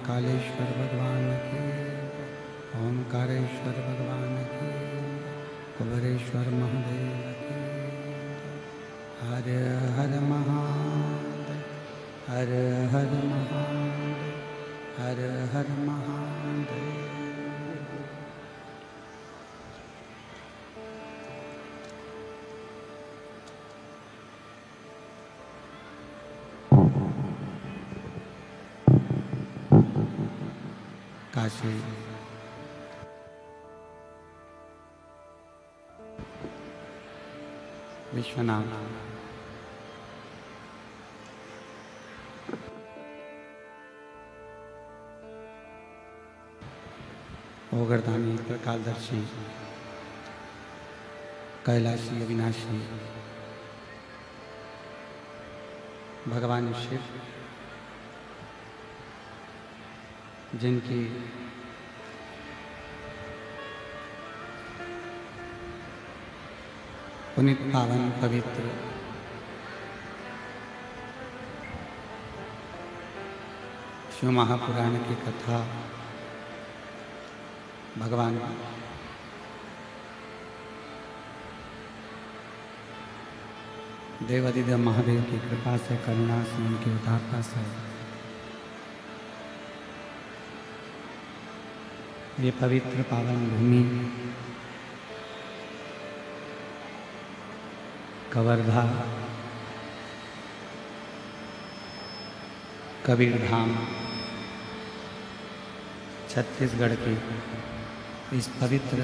महाकालेश्वर भगवान की, ओंकारेश्वर भगवान की, कुबेरेश्वर महादेव की। हर हर महादेव, हर हर महादेव, हर हर महादेव। काशी विश्वनाथ ओगरदानी प्रकालदर्शी कैलाशी अविनाशी भगवान शिव, जिनकी पुनीत पावन पवित्र शिव महापुराण की कथा भगवान देवादिदेव महादेव की कृपा से, करुणा से, उनकी उदारता से ये पवित्र पावन भूमि कवर्धा कबीरधाम छत्तीसगढ़ की इस पवित्र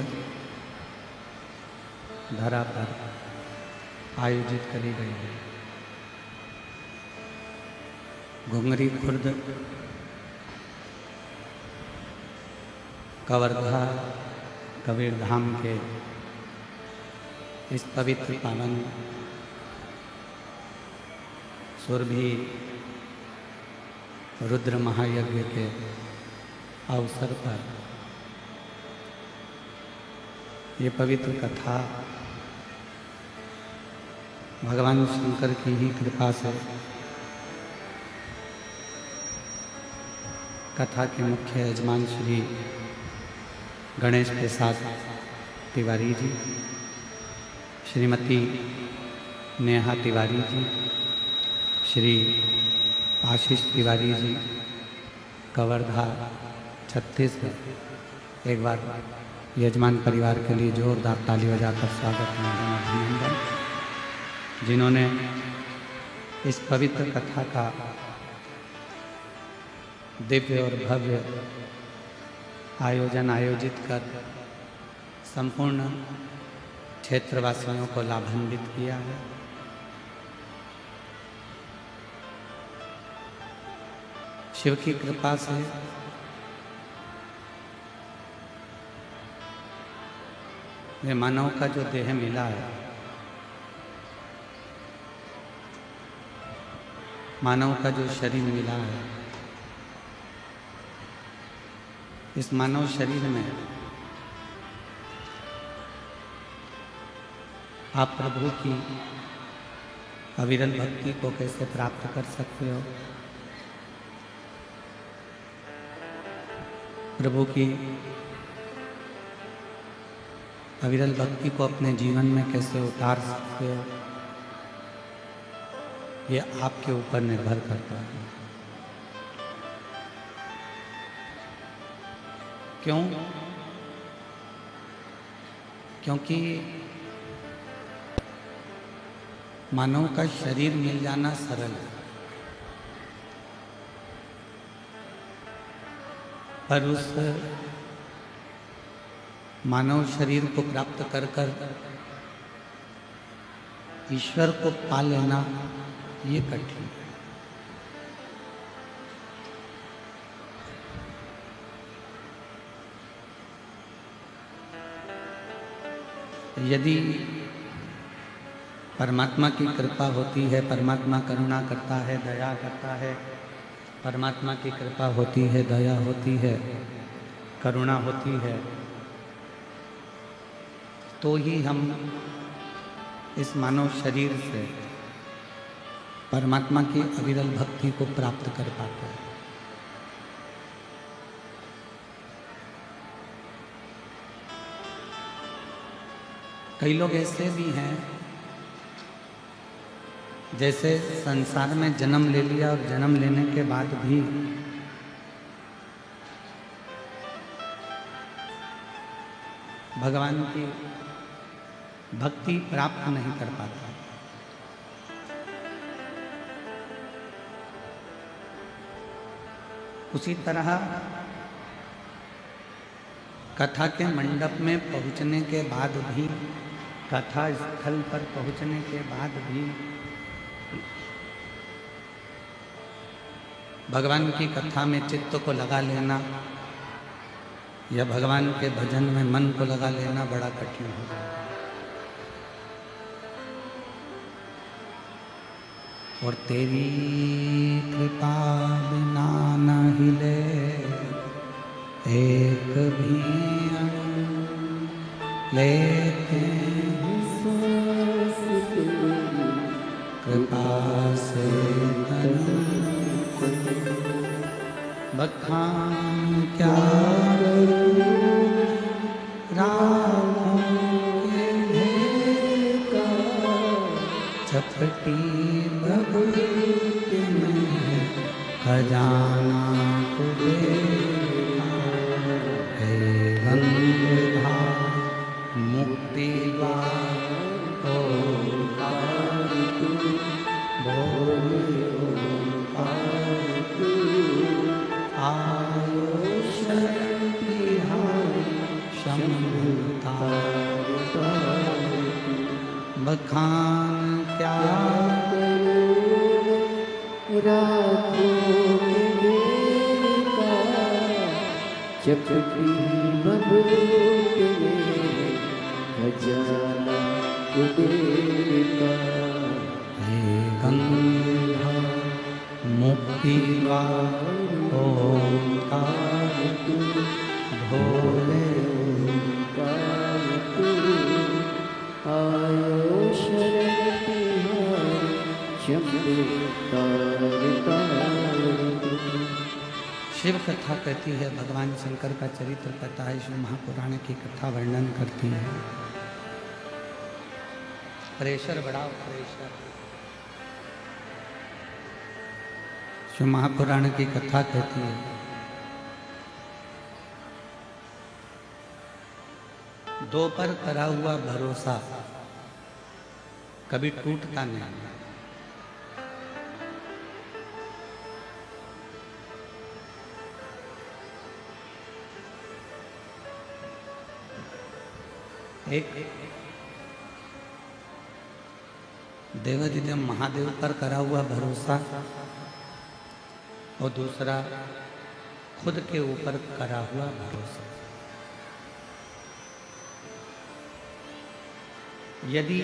धरा पर आयोजित करी गई है। घुंगरी खुर्द कवर्धा कबीरधाम के इस पवित्र पावन सुरभि रुद्र महायज्ञ के अवसर पर ये पवित्र कथा भगवान शंकर की ही कृपा से कथा के मुख्य यजमान श्री गणेश प्रसाद तिवारी जी, श्रीमती नेहा तिवारी जी, श्री आशीष तिवारी जी, कवर्धा छत्तीसगढ़। एक बार यजमान परिवार के लिए जोरदार ताली बजाकर स्वागत में अभिनंदन, जिन्होंने इस पवित्र कथा का दिव्य और भव्य आयोजन आयोजित कर संपूर्ण क्षेत्रवासियों को लाभान्वित किया है। शिव की कृपा से ये मानव का जो देह मिला है, मानव का जो शरीर मिला है, इस मानव शरीर में आप प्रभु की अविरल भक्ति को कैसे प्राप्त कर सकते हो, प्रभु की अविरल भक्ति को अपने जीवन में कैसे उतार सकते हो, ये आपके ऊपर निर्भर करता है। क्यों? क्योंकि मानव का शरीर मिल जाना सरल है, पर उस मानव शरीर को प्राप्त कर कर ईश्वर को पा लेना ये कठिन है। यदि परमात्मा की कृपा होती है, परमात्मा करुणा करता है, दया करता है, परमात्मा की कृपा होती है, दया होती है, करुणा होती है, तो ही हम इस मानव शरीर से परमात्मा की अविरल भक्ति को प्राप्त कर पाते हैं। कई लोग ऐसे भी हैं जैसे संसार में जन्म ले लिया और जन्म लेने के बाद भी भगवान की भक्ति प्राप्त नहीं कर पाता। उसी तरह कथा के मंडप में पहुंचने के बाद भी, कथा स्थल पर पहुंचने के बाद भी भगवान की कथा में चित्त को लगा लेना या भगवान के भजन में मन को लगा लेना बड़ा कठिन हो जाता है। और तेरी कृपा बिना न हिले एक भी अणु, लेते कृपा से तनु बखान क्या चपटी भगवती में खजाना है गंगाधार मुक्ति द्वार ओंकार बोले ओंकार आयो शरण बिहारी शंभुता बखान क्या चपटी भगवती में खजाना कुबेरा हे गंगा मुक्ति ओंकार भोले ओंकार आयो शरण बिहारी शंभुता शिव कथा कहती है, भगवान शंकर का चरित्र कहता है, शिव महापुराण की कथा वर्णन करती है। प्रेशर बढ़ाओ प्रेशर। शिव महापुराण की कथा कहती है, दो पर करा हुआ भरोसा कभी टूटता नहीं। एक देवाधिदेव महादेव पर करा हुआ भरोसा और दूसरा खुद के ऊपर करा हुआ भरोसा। यदि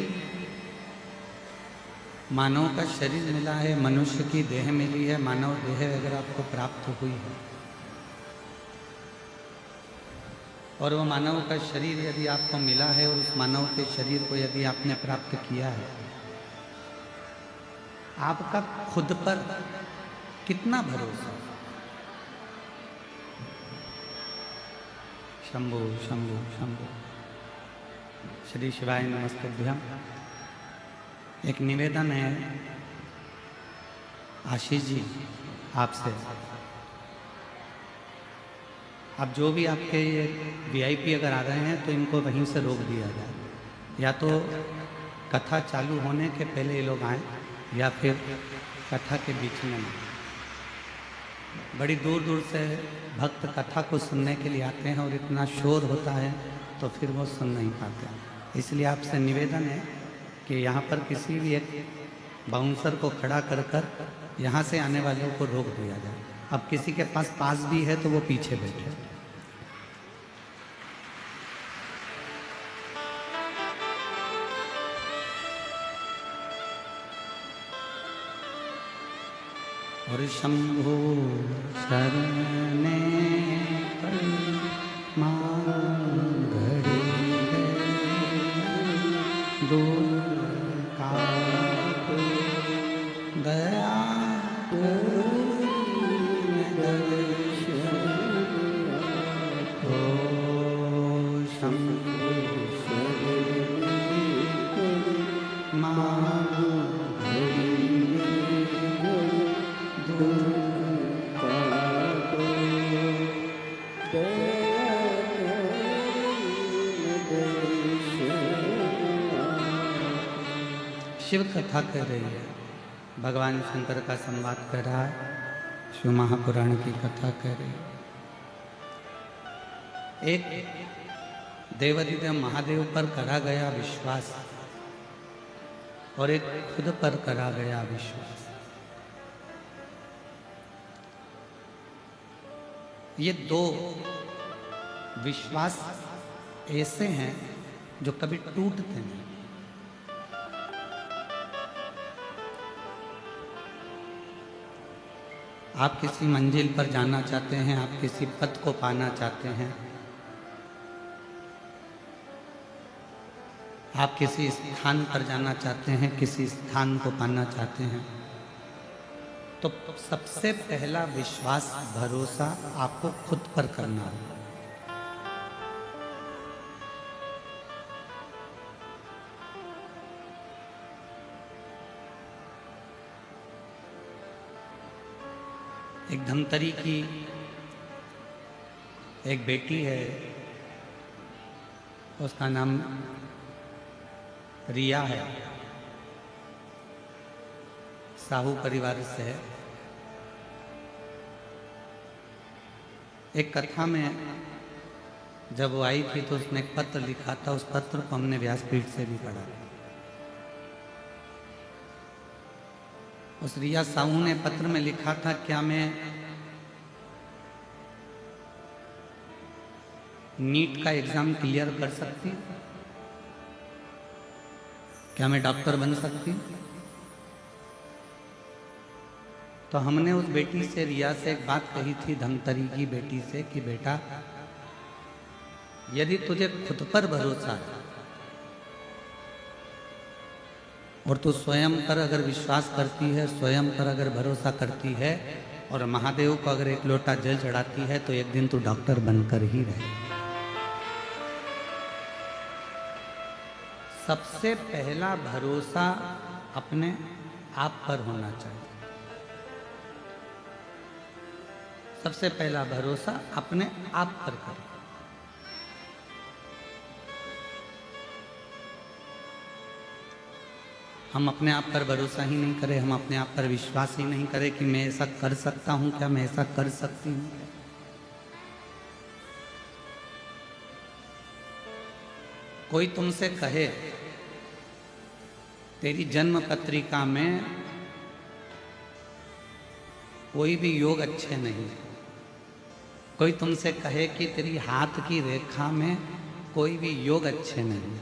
मानव का शरीर मिला है, मनुष्य की देह मिली है, मानव देह अगर आपको प्राप्त हुई है और वो मानव का शरीर यदि आपको मिला है और उस मानव के शरीर को यदि आपने प्राप्त किया है, आपका खुद पर कितना भरोसा। शंभु शंभु शंभु। श्री शिवाय नमस्तुभ्यम। एक निवेदन है आशीष जी आपसे, अब जो भी आपके ये वीआईपी अगर आ रहे हैं तो इनको वहीं से रोक दिया जाए, या तो कथा चालू होने के पहले ये लोग आएँ या फिर कथा के बीच में ना। बड़ी दूर दूर से भक्त कथा को सुनने के लिए आते हैं और इतना शोर होता है तो फिर वो सुन नहीं पाते हैं। इसलिए आपसे निवेदन है कि यहाँ पर किसी भी एक बाउंसर को खड़ा कर कर यहाँ से आने वालों को रोक दिया जाए। अब किसी के पास भी है तो वो पीछे बैठे। और शंभु शरणे पर मांगड़ी दूर का गया शंभु शिव कथा कह रही है, भगवान शंकर का संवाद कर रहा है, शिव महापुराण की कथा कह रही है। एक देवाधिदेव महादेव पर करा गया विश्वास और एक खुद पर करा गया विश्वास, ये दो विश्वास ऐसे हैं जो कभी टूटते नहीं। आप किसी मंजिल पर जाना चाहते हैं, आप किसी पद को पाना चाहते हैं, आप किसी स्थान पर जाना चाहते हैं, किसी स्थान को पाना चाहते हैं, तो सबसे पहला विश्वास भरोसा आपको खुद पर करना होगा। एक धमतरी की एक बेटी है, उसका नाम रिया है, साहू परिवार से है। एक कथा में जब वो आई थी तो उसने एक पत्र लिखा था, उस पत्र को हमने व्यासपीठ से भी पढ़ा। उस रिया साहू ने पत्र में लिखा था, क्या मैं नीट का एग्जाम क्लियर कर सकती हूँ? क्या मैं डॉक्टर बन सकती हूँ? तो हमने उस बेटी से, रिया से एक बात कही थी, धमतरी की बेटी से, कि बेटा यदि तुझे खुद पर भरोसा है और तू स्वयं पर अगर विश्वास करती है, स्वयं पर अगर भरोसा करती है और महादेव को अगर एक लोटा जल चढ़ाती है, तो एक दिन तू डॉक्टर बनकर ही रहे। सबसे पहला भरोसा अपने आप पर होना चाहिए। सबसे पहला भरोसा अपने आप पर करें। हम अपने आप पर भरोसा ही नहीं करें, हम अपने आप पर विश्वास ही नहीं करें कि मैं ऐसा कर सकता हूं क्या, मैं ऐसा कर सकती हूँ क्या। कोई तुमसे कहे तेरी जन्म पत्रिका में कोई भी योग अच्छे नहीं, कोई तुमसे कहे कि तेरी हाथ की रेखा में कोई भी योग अच्छे नहीं,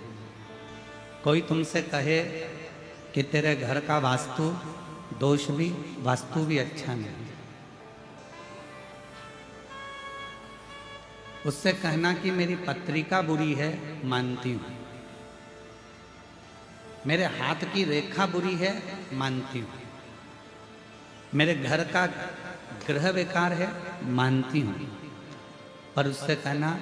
कोई तुमसे कहे कि तेरे घर का वास्तु भी अच्छा नहीं, उससे कहना कि मेरी पत्रिका बुरी है, मानती हूँ, मेरे हाथ की रेखा बुरी है, मानती हूँ, मेरे घर का ग्रह बेकार है, मानती हूँ, पर उससे कहना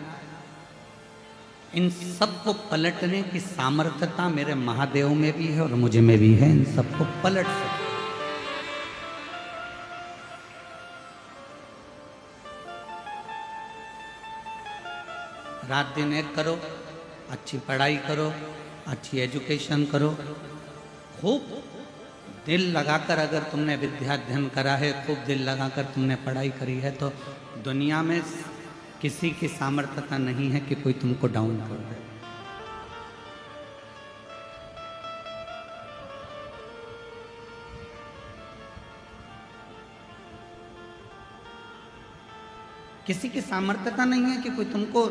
इन सबको पलटने की सामर्थ्यता मेरे महादेव में भी है और मुझे में भी है, इन सबको पलट सकते। रात दिन एक करो, अच्छी पढ़ाई करो, अच्छी एजुकेशन करो, खूब दिल लगाकर अगर तुमने विद्याध्ययन करा है, खूब दिल लगाकर तुमने पढ़ाई करी है, तो दुनिया में किसी की सामर्थ्यता नहीं है कि कोई तुमको डाउन कर दे। किसी की सामर्थ्यता नहीं है कि कोई तुमको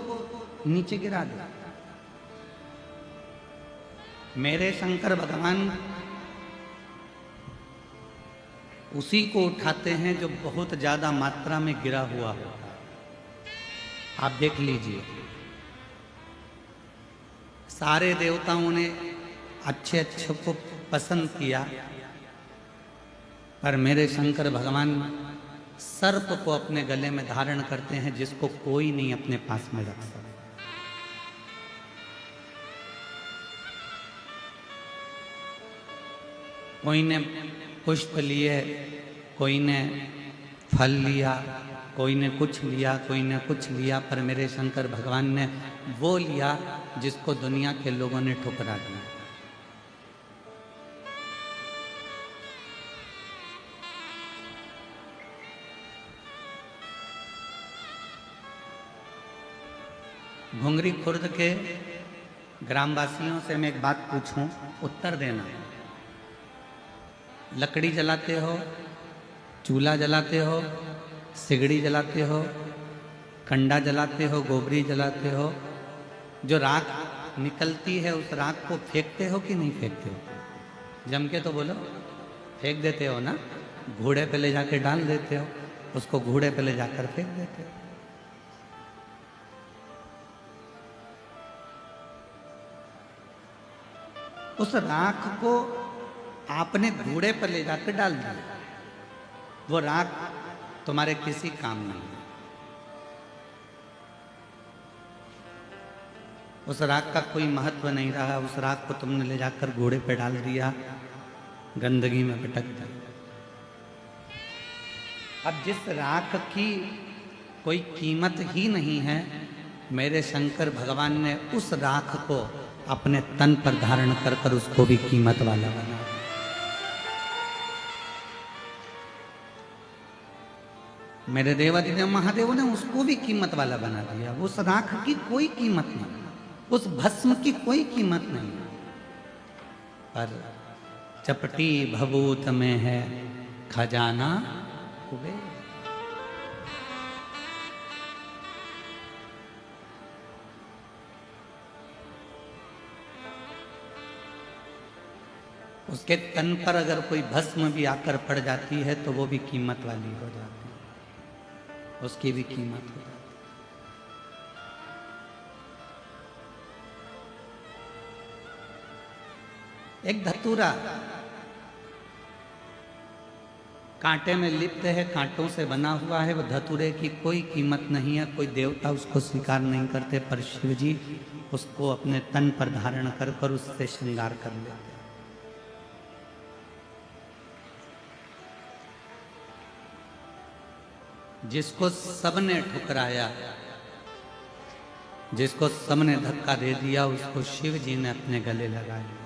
नीचे गिरा दे। मेरे शंकर भगवान उसी को उठाते हैं जो बहुत ज्यादा मात्रा में गिरा हुआ होता है। आप देख लीजिए, सारे देवताओं ने अच्छे अच्छे को पसंद किया, पर मेरे शंकर भगवान सर्प को अपने गले में धारण करते हैं, जिसको कोई नहीं अपने पास में रख सकता। कोई ने पुष्प लिए, कोई ने फल लिया, कोई ने कुछ लिया, कोई ने कुछ लिया, पर मेरे शंकर भगवान ने वो लिया जिसको दुनिया के लोगों ने ठुकरा दिया। घुंगरी खुर्द के ग्रामवासियों से मैं एक बात पूछूं, उत्तर देना। लकड़ी जलाते हो, चूल्हा जलाते हो, सिगड़ी जलाते हो, कंडा जलाते हो, गोबरी जलाते हो, जो राख निकलती है उस राख को फेंकते हो कि नहीं फेंकते हो? जम के तो बोलो, फेंक देते हो ना? घोड़े पे ले जाके डाल देते हो, उसको घोड़े पे ले जाकर फेंक देते हो। उस राख को आपने घोड़े पर ले जाकर डाल दिया, वो राख तुम्हारे किसी काम नहीं है। उस राख का कोई महत्व नहीं रहा, उस राख को तुमने ले जाकर घोड़े पे डाल दिया, गंदगी में पटक दिया। अब जिस राख की कोई कीमत ही नहीं है, मेरे शंकर भगवान ने उस राख को अपने तन पर धारण कर कर उसको भी कीमत वाला बना। मेरे देवादिदेव महादेव ने उसको भी कीमत वाला बना दिया। उस राख की कोई कीमत नहीं, उस भस्म की कोई कीमत नहीं, पर चपटी भभूत में है खजाना कुबेर। उसके तन पर अगर कोई भस्म भी आकर पड़ जाती है तो वो भी कीमत वाली हो जाती है, उसकी भी कीमत हो जाती है। एक धतूरा कांटे में लिप्त है, कांटों से बना हुआ है, वो धतूरे की कोई कीमत नहीं है, कोई देवता उसको स्वीकार नहीं करते, पर शिव जी उसको अपने तन पर धारण कर कर उससे श्रृंगार कर लेते। जिसको सबने ठुकराया, जिसको सबने धक्का दे दिया, उसको शिव जी ने अपने गले लगा लिया।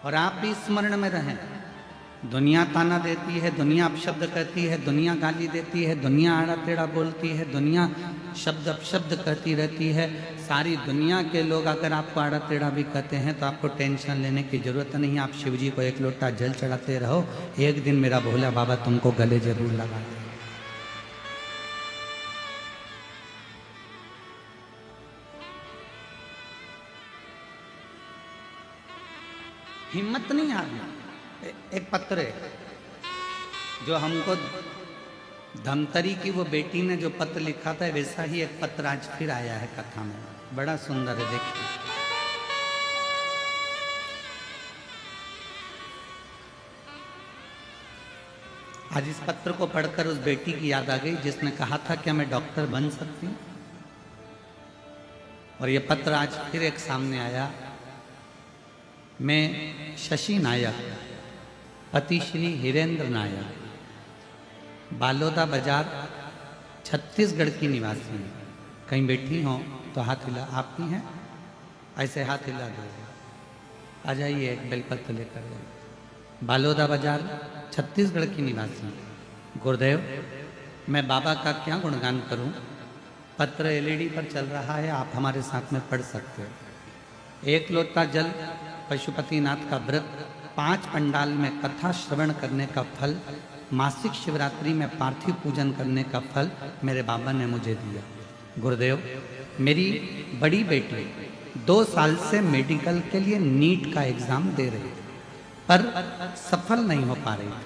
और आप भी स्मरण में रहें, दुनिया ताना देती है, दुनिया अपशब्द कहती है, दुनिया गाली देती है, दुनिया आड़ा टेढ़ा बोलती है, दुनिया शब्द अपशब्द कहती रहती है। सारी दुनिया के लोग अगर आपको आड़ा टेढ़ा भी कहते हैं तो आपको टेंशन लेने की जरूरत नहीं। आप शिव जी को एक लोटा जल चढ़ाते रहो, एक दिन मेरा भोला बाबा तुमको गले जरूर लगा देगा। हिम्मत नहीं हारना। एक पत्र है जो हमको धमतरी की वो बेटी ने जो पत्र लिखा था, वैसा ही एक पत्र आज फिर आया है कथा में, बड़ा सुंदर है, देखिए। आज इस पत्र को पढ़कर उस बेटी की याद आ गई जिसने कहा था क्या मैं डॉक्टर बन सकती हूँ। और ये पत्र आज फिर एक सामने आया। मैं शशि नायक, पति श्री हिरेंद्र नायक, बालोदा बाजार छत्तीसगढ़ की निवासी हूँ। कहीं बैठी हो तो हाथ हिला, आपकी हैं? ऐसे हाथ हिला दो, आ जाइए, एक बेलपत्र लेकर जाइए। बालोदा बाजार छत्तीसगढ़ की निवासी हूँ। गुरुदेव, मैं बाबा का क्या गुणगान करूँ? पत्र एलईडी पर चल रहा है, आप हमारे साथ में पढ़ सकते हो। एक लोटा जल, पशुपतिनाथ का व्रत, 5 पंडाल में कथा श्रवण करने का फल, मासिक शिवरात्रि में पार्थिव पूजन करने का फल मेरे बाबा ने मुझे दिया। गुरुदेव, मेरी बड़ी बेटी 2 साल से मेडिकल के लिए नीट का एग्जाम दे रही थी, पर सफल नहीं हो पा रही थी,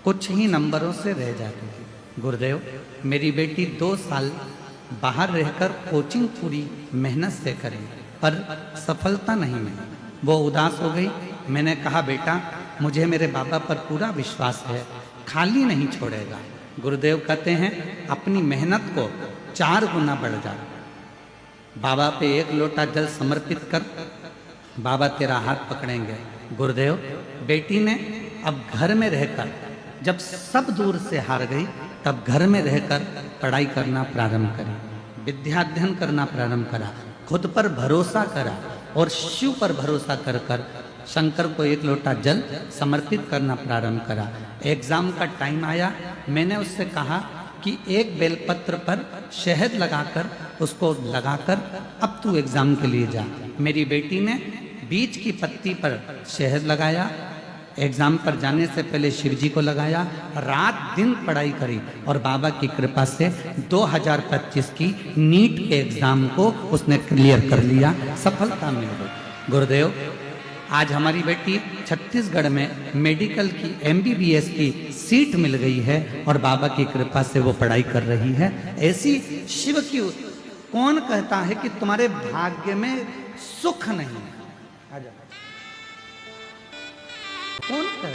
कुछ ही नंबरों से रह जाती थी। गुरुदेव, मेरी बेटी 2 साल बाहर रहकर कोचिंग पूरी मेहनत से करी, पर सफलता नहीं मिली। वो उदास हो गई। मैंने कहा, बेटा, मुझे मेरे बाबा पर पूरा विश्वास है, खाली नहीं छोड़ेगा। गुरुदेव कहते हैं, अपनी मेहनत को 4 गुना बढ़ जा। बाबा पे 1 लोटा जल समर्पित कर, बाबा तेरा हाथ पकड़ेंगे। गुरुदेव, बेटी ने अब घर में रहकर, जब सब दूर से हार गई, तब घर में रहकर पढ़ाई करना प्रारंभ करी, विद्याध्ययन करना प्रारंभ करा, खुद पर भरोसा करा और शिव पर भरोसा कर कर शंकर को 1 लोटा जल समर्पित करना प्रारंभ करा। एग्जाम का टाइम आया, मैंने उससे कहा कि एक बेलपत्र पर शहद लगाकर उसको लगाकर अब तू एग्जाम के लिए जा। मेरी बेटी ने बीज की पत्ती पर शहद लगाया, एग्जाम पर जाने से पहले शिव जी को लगाया, रात दिन पढ़ाई करी और बाबा की कृपा से 2025 की नीट के एग्जाम को उसने क्लियर कर लिया, सफलता मिल गई। गुरुदेव, आज हमारी बेटी छत्तीसगढ़ में मेडिकल की MBBS की सीट मिल गई है और बाबा की कृपा से वो पढ़ाई कर रही है। ऐसी शिव की कौन कहता है कि तुम्हारे भाग्य में सुख नहीं है? आजा। कौन कहता है?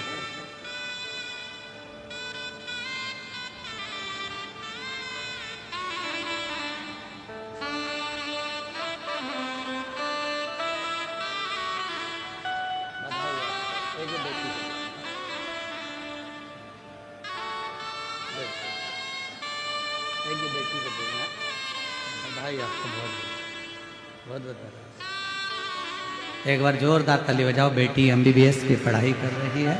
बेटी को देना भाई, आपको बहुत बहुत बहुत एक बार जोरदार ताली बजाओ। बेटी MBBS की पढ़ाई कर रही है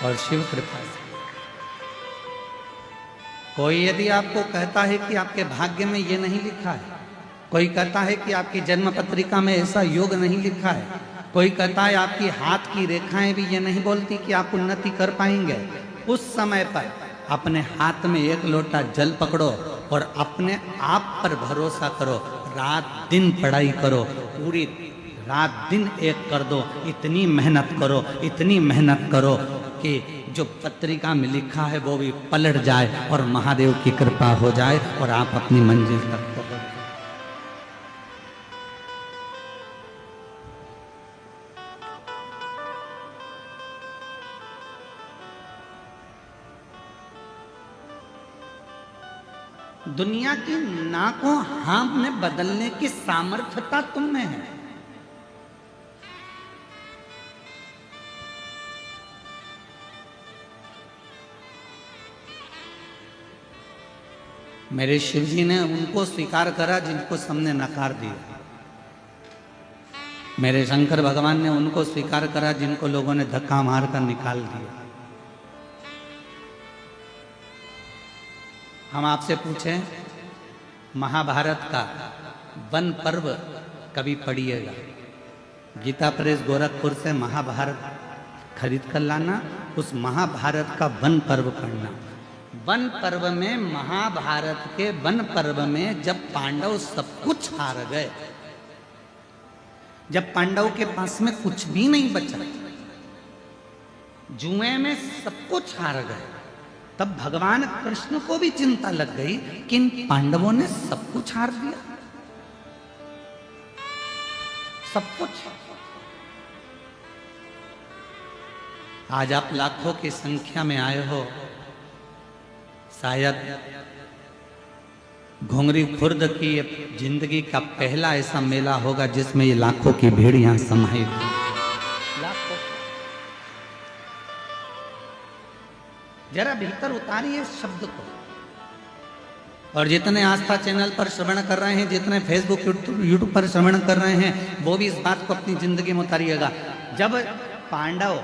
और शिव कृपा से। कोई यदि आपको कहता है कि आपके भाग्य में ये नहीं लिखा है, कोई कहता है कि आपकी जन्म पत्रिका में ऐसा योग नहीं लिखा है, कोई कहता है आपकी हाथ की रेखाएं भी ये नहीं बोलती कि आप उन्नति कर पाएंगे, उस समय पर अपने हाथ में एक लोटा जल पकड़ो और अपने आप पर भरोसा करो, रात दिन पढ़ाई करो, पूरी रात दिन एक कर दो, इतनी मेहनत करो, इतनी मेहनत करो कि जो पत्रिका में लिखा है वो भी पलट जाए और महादेव की कृपा हो जाए और आप अपनी मंजिल तक पहुंच। दुनिया की ना को हाँ में बदलने की सामर्थ्यता तुम में है। मेरे शिव जी ने उनको स्वीकार करा जिनको सबने नकार दिया। मेरे शंकर भगवान ने उनको स्वीकार करा जिनको लोगों ने धक्का मारकर निकाल दिया। हम आपसे पूछें, महाभारत का वन पर्व कभी पढ़िएगा। गीता प्रेस गोरखपुर से महाभारत खरीद कर लाना, उस महाभारत का वन पर्व पढ़ना। वन पर्व में, महाभारत के वन पर्व में जब पांडव सब कुछ हार गए, जब पांडव के पास में कुछ भी नहीं बचा, जुए में सब कुछ हार गए, तब भगवान कृष्ण को भी चिंता लग गई कि इन पांडवों ने सब कुछ हार दिया, सब कुछ। आज आप लाखों की संख्या में आए हो, शायद घुंगरी खुर्द की जिंदगी का पहला ऐसा मेला होगा जिसमें ये लाखों की भीड़ यहां समाई थी। लाखों। जरा भीतर उतारिए शब्द को। और जितने आस्था चैनल पर श्रवण कर रहे हैं, जितने फेसबुक यूट्यूब पर श्रवण कर रहे हैं, वो भी इस बात को अपनी जिंदगी में उतारिएगा। जब पांडव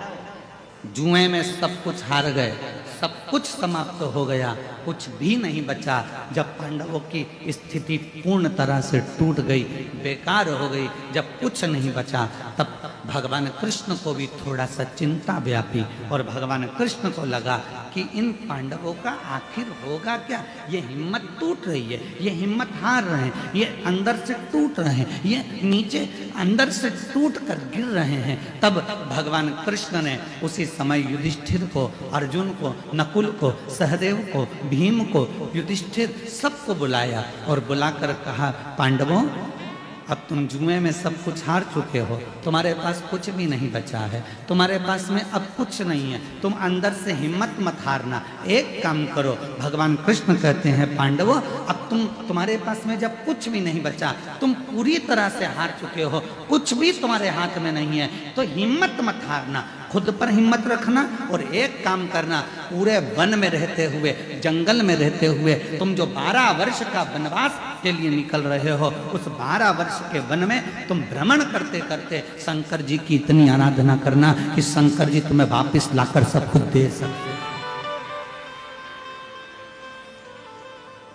जुए में सब कुछ हार गए, सब कुछ समाप्त हो गया, कुछ भी नहीं बचा, जब पांडवों की स्थिति पूर्ण तरह से टूट गई, बेकार हो गई, जब कुछ नहीं बचा, तब भगवान कृष्ण को भी थोड़ा सा चिंता व्यापी और भगवान कृष्ण को लगा कि इन पांडवों का आखिर होगा क्या। ये हिम्मत टूट रही है, ये हिम्मत हार रहे हैं, ये अंदर से टूट रहे हैं, ये नीचे अंदर से टूट कर गिर रहे हैं। तब भगवान कृष्ण ने उसी समय युधिष्ठिर को, अर्जुन को, नकुल को, सहदेव को, भीम को, युधिष्ठिर सबको बुलाया और बुलाकर कहा, पांडवों, अब तुम जुए में सब कुछ हार चुके हो, तुम्हारे पास कुछ भी नहीं बचा है, तुम्हारे पास में अब कुछ नहीं है, तुम अंदर से हिम्मत मत हारना। एक काम करो, भगवान कृष्ण कहते हैं, पांडवों, अब तुम्हारे पास में जब कुछ भी नहीं बचा, तुम पूरी तरह से हार चुके हो, कुछ भी तुम्हारे हाथ में नहीं है, तो हिम्मत मत हारना, खुद पर हिम्मत रखना और एक काम करना, पूरे वन में रहते हुए, जंगल में रहते हुए, तुम जो 12 वर्ष का वनवास के लिए निकल रहे हो, उस 12 वर्ष के वन में तुम भ्रमण करते करते शंकर जी की इतनी आराधना करना कि शंकर जी तुम्हें वापस लाकर सब कुछ दे सकते।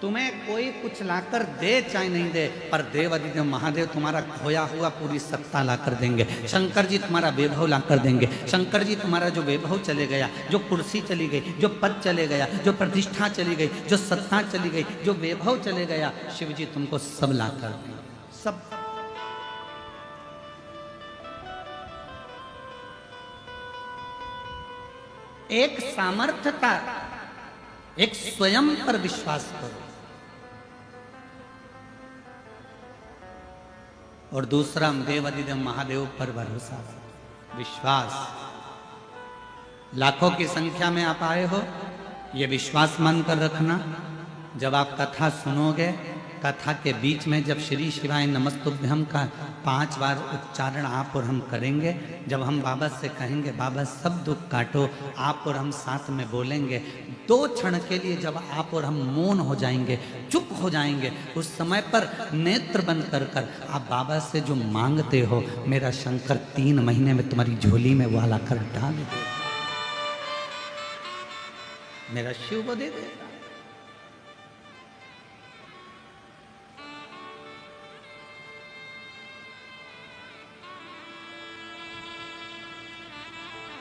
तुम्हें कोई कुछ लाकर दे चाहे नहीं दे, पर देव अधिदेव महादेव तुम्हारा खोया हुआ पूरी सत्ता लाकर देंगे। शंकर जी तुम्हारा वैभव लाकर देंगे। शंकर जी तुम्हारा जो वैभव चले गया, जो कुर्सी चली गई, जो पद चले गया, जो प्रतिष्ठा चली गई, जो सत्ता चली गई, जो वैभव चले गया, शिव जी तुमको सब लाकर देंगे, सब। एक सामर्थ्यता, एक स्वयं पर विश्वास करो, और दूसरा देव अधिदेव महादेव पर भरोसा, विश्वास। लाखों की संख्या में आप आए हो, ये विश्वास मानकर रखना, जब आप कथा सुनोगे, कथा के बीच में जब श्री शिवाय नमस्तुभ्यम का 5 बार उच्चारण आप और हम करेंगे, जब हम बाबा से कहेंगे बाबा सब दुख काटो, आप और हम साथ में बोलेंगे, 2 क्षण के लिए जब आप और हम मौन हो जाएंगे, चुप हो जाएंगे, उस समय पर नेत्र बंद कर कर आप बाबा से जो मांगते हो, मेरा शंकर 3 महीने में तुम्हारी झोली में वो लाकर डाल दे, मेरा शिव को दे दे।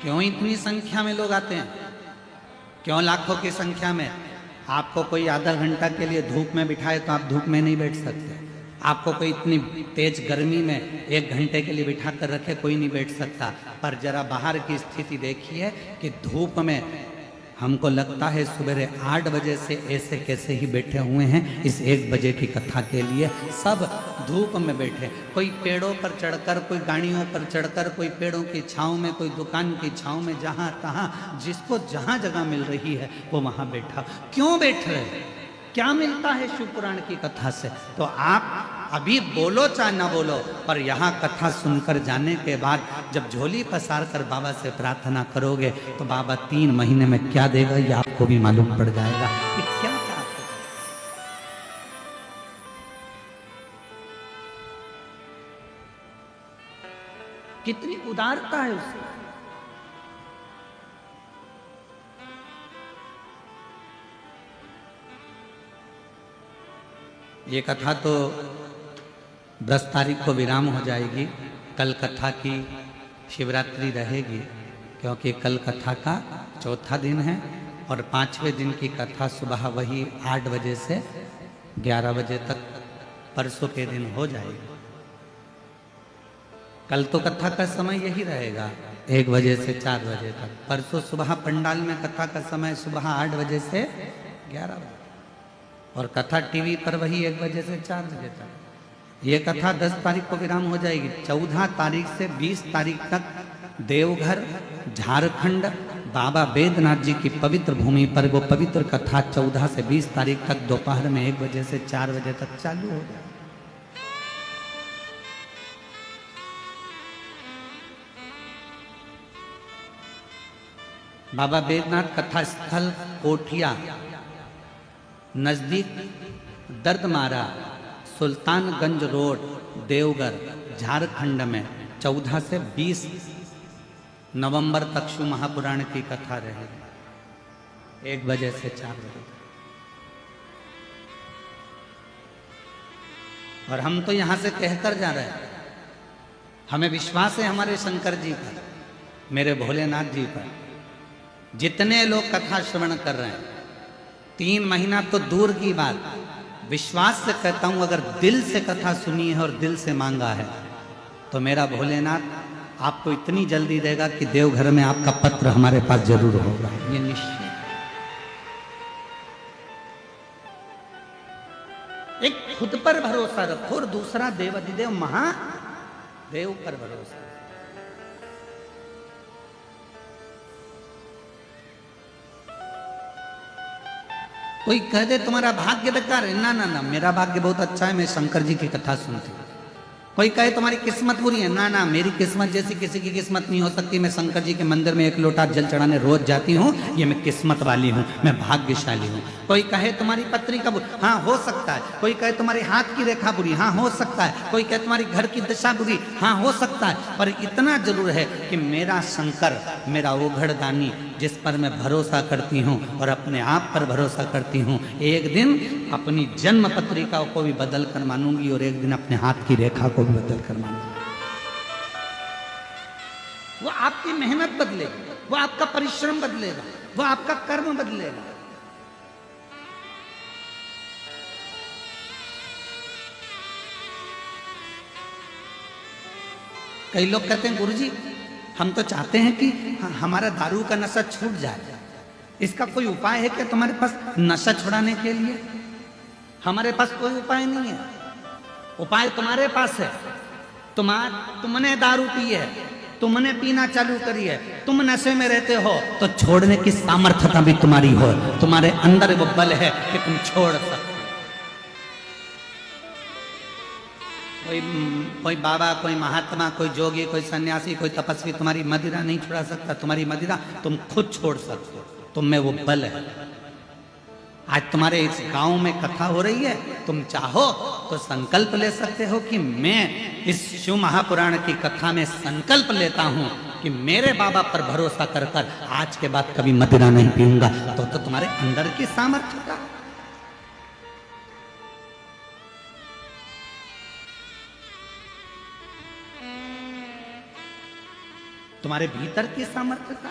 क्यों इतनी संख्या में लोग आते हैं? क्यों लाखों की संख्या में? आपको कोई आधा घंटा के लिए धूप में बिठाए तो आप धूप में नहीं बैठ सकते। आपको कोई इतनी तेज गर्मी में 1 घंटे के लिए बिठा कर रखे, कोई नहीं बैठ सकता। पर जरा बाहर की स्थिति देखिए कि धूप में हमको लगता है सवेरे 8 बजे से ऐसे कैसे ही बैठे हुए हैं इस 1 बजे की कथा के लिए, सब धूप में बैठे, कोई पेड़ों पर चढ़कर, कोई गाड़ियों पर चढ़कर, कोई पेड़ों की छांव में, कोई दुकान की छांव में, जहाँ तहाँ जिसको जहाँ जगह मिल रही है वो वहाँ बैठा। क्यों बैठ रहे? क्या मिलता है शिव पुराण की कथा से? तो आप अभी बोलो चाहे ना बोलो, पर यहाँ कथा सुनकर जाने के बाद जब झोली पसार कर बाबा से प्रार्थना करोगे तो बाबा 3 महीने में क्या देगा ये आपको भी मालूम पड़ जाएगा कि क्या क्या। कितनी उदारता है उसकी। ये कथा तो 10 तारीख को विराम हो जाएगी। कल कथा की शिवरात्रि रहेगी, क्योंकि कल कथा का 4था दिन है और 5वें दिन की कथा सुबह वही 8 बजे से 11 बजे तक परसों के दिन हो जाएगी। कल तो कथा का समय यही रहेगा 1 बजे से 4 बजे तक। परसों सुबह पंडाल में कथा का समय सुबह 8 बजे से 11 बजे, और कथा टीवी पर वही 1 बजे से 4 बजे तक। ये कथा 10 तारीख को विराम हो जाएगी। 14 तारीख से 20 तारीख तक देवघर झारखंड बाबा बैद्यनाथ जी की पवित्र भूमि पर वो पवित्र कथा 14 से 20 तारीख तक दोपहर में 1 बजे से 4 बजे तक चालू हो जाए। बाबा बैद्यनाथ कथा स्थल कोठिया नजदीक दर्दमारा सुल्तानगंज रोड देवघर झारखंड में 14 से 20 नवंबर तक शिव महापुराण की कथा रहेगी 1 बजे से 4 बजे। और हम तो यहां से कहकर जा रहे हैं, हमें विश्वास है हमारे शंकर जी पर, मेरे भोलेनाथ जी पर। जितने लोग कथा श्रवण कर रहे हैं, 3 महीना तो दूर की बात, विश्वास से कहता हूं, अगर दिल से कथा सुनी है और दिल से मांगा है तो मेरा भोलेनाथ आपको इतनी जल्दी देगा कि देवघर में आपका पत्र हमारे पास जरूर होगा, ये निश्चित। एक खुद पर भरोसा रखो और दूसरा देवाधिदेव महादेव पर भरोसा। कोई कह दे तुम्हारा भाग्य बेकार है, ना ना ना, मेरा भाग्य बहुत अच्छा है, मैं शंकर जी की कथा सुनती हूँ। कोई कहे तुम्हारी किस्मत बुरी है, ना ना, मेरी किस्मत जैसी किसी की किस्मत नहीं हो सकती। मैं शंकर जी के मंदिर में 1 लोटा जल चढ़ाने रोज जाती हूँ, ये मैं किस्मत वाली हूँ, मैं भाग्यशाली हूँ। कोई कहे तुम्हारी पत्री का बुरी, हाँ हो सकता है। कोई कहे तुम्हारी हाथ की रेखा बुरी, हाँ हो सकता है। कोई कहे तुम्हारी घर की दशा बुरी, हाँ हो सकता है। पर इतना जरूर है कि मेरा शंकर, मेरा ओघड़दानी, जिस पर मैं भरोसा करती हूँ और अपने आप पर भरोसा करती हूँ, एक दिन अपनी जन्म पत्रिका को भी बदल कर मानूंगी और एक दिन अपने हाथ की रेखा को भी बदल कर मानूंगी। वो आपकी मेहनत बदलेगी, वो आपका परिश्रम बदलेगा, वो आपका कर्म बदलेगा। कई लोग कहते हैं गुरुजी हम तो चाहते हैं कि हमारा दारू का नशा छूट जाए, इसका कोई उपाय है क्या तुम्हारे पास नशा छुड़ाने के लिए? हमारे पास कोई उपाय नहीं है। उपाय तुम्हारे पास है। तुमने दारू पी है, तुमने पीना चालू करी है, तुम नशे में रहते हो, तो छोड़ने की सामर्थ्यता भी तुम्हारी हो। तुम्हारे अंदर वो बल है कि तुम छोड़ सकते हो। कोई बाबा, कोई महात्मा, कोई जोगी, कोई सन्यासी, कोई तपस्वी तुम्हारी मदिरा नहीं छुड़ा सकता। तुम्हारी मदिरा तुम खुद छोड़ सकते हो, तुम में वो बल है। आज तुम्हारे इस गांव में कथा हो रही है, तुम चाहो तो संकल्प ले सकते हो कि मैं इस शिव महापुराण की कथा में संकल्प लेता हूं कि मेरे बाबा पर भरोसा कर कर आज के बाद कभी मदिरा नहीं पीऊंगा। तो तुम्हारे अंदर की सामर्थ्य का, तुम्हारे भीतर की सामर्थ्य का।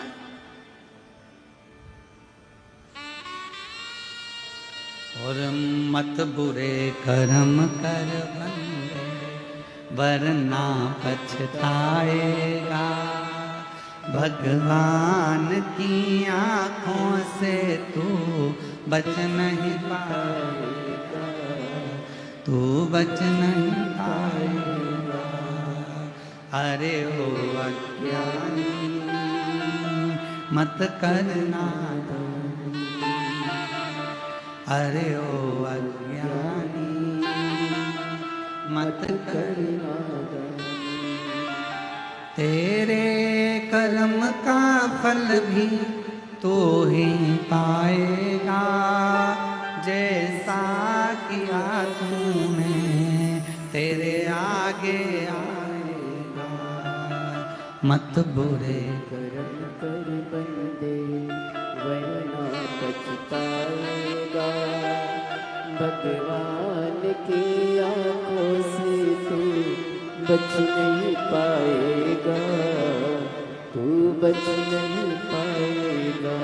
और मत बुरे कर्म कर बंदे, वरना पछताएगा। भगवान की आंखों से तू बच नहीं पाएगा, तू बच नहीं पाएगा। अरे ओ अज्ञानी मत करना, अरे ओ अज्ञानी मत करना। तेरे कर्म का फल भी तू ही पाएगा, जैसा किया तूने तेरे आगे आएगा। मत बुरे कर्म कर बंदे, वरना पछताएगा। भगवान की आंखों से तू बच नहीं पाएगा, तू बच नहीं पाएगा।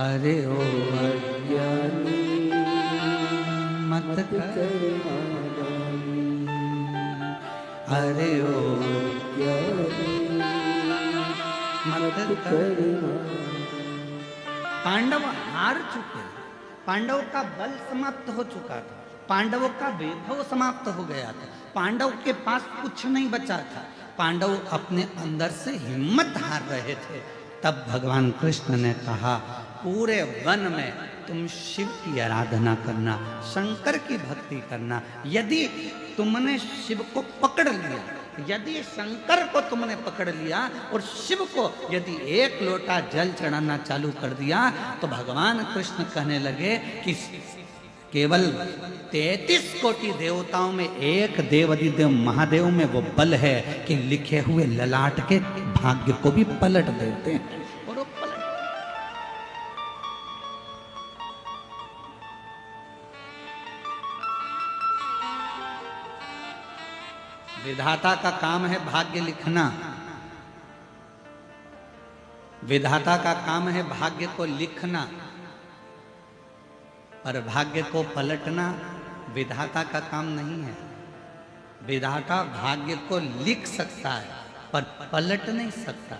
अरे ओ अज्ञानी मत करना, अरे ओ अज्ञानी मत करना। पांडव हार चुके, पांडवों का बल समाप्त हो चुका था, पांडवों का वैभव समाप्त हो गया था, पांडव के पास कुछ नहीं बचा था। पांडव अपने अंदर से हिम्मत हार रहे थे। तब भगवान कृष्ण ने कहा, पूरे वन में तुम शिव की आराधना करना, शंकर की भक्ति करना। यदि तुमने शिव को पकड़ लिया, यदि शंकर को तुमने पकड़ लिया और शिव को यदि 1 लोटा जल चढ़ाना चालू कर दिया, तो भगवान कृष्ण कहने लगे कि केवल 33 कोटि देवताओं में एक देवाधिदेव महादेव में वो बल है कि लिखे हुए ललाट के भाग्य को भी पलट देते हैं। और वो पलट, विधाता का काम है भाग्य लिखना, विधाता का काम है भाग्य को लिखना, पर भाग्य को पलटना विधाता का काम नहीं है। विधाता भाग्य को लिख सकता है पर पलट नहीं सकता।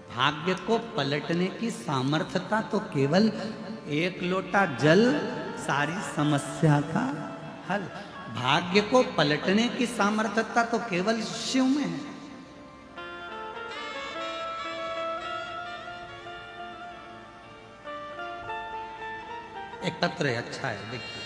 भाग्य को पलटने की सामर्थ्यता तो केवल 1 लोटा जल सारी समस्या का हल। भाग्य को पलटने की सामर्थ्यता तो केवल शिव में है। एक पत्र है, अच्छा है, देखिए।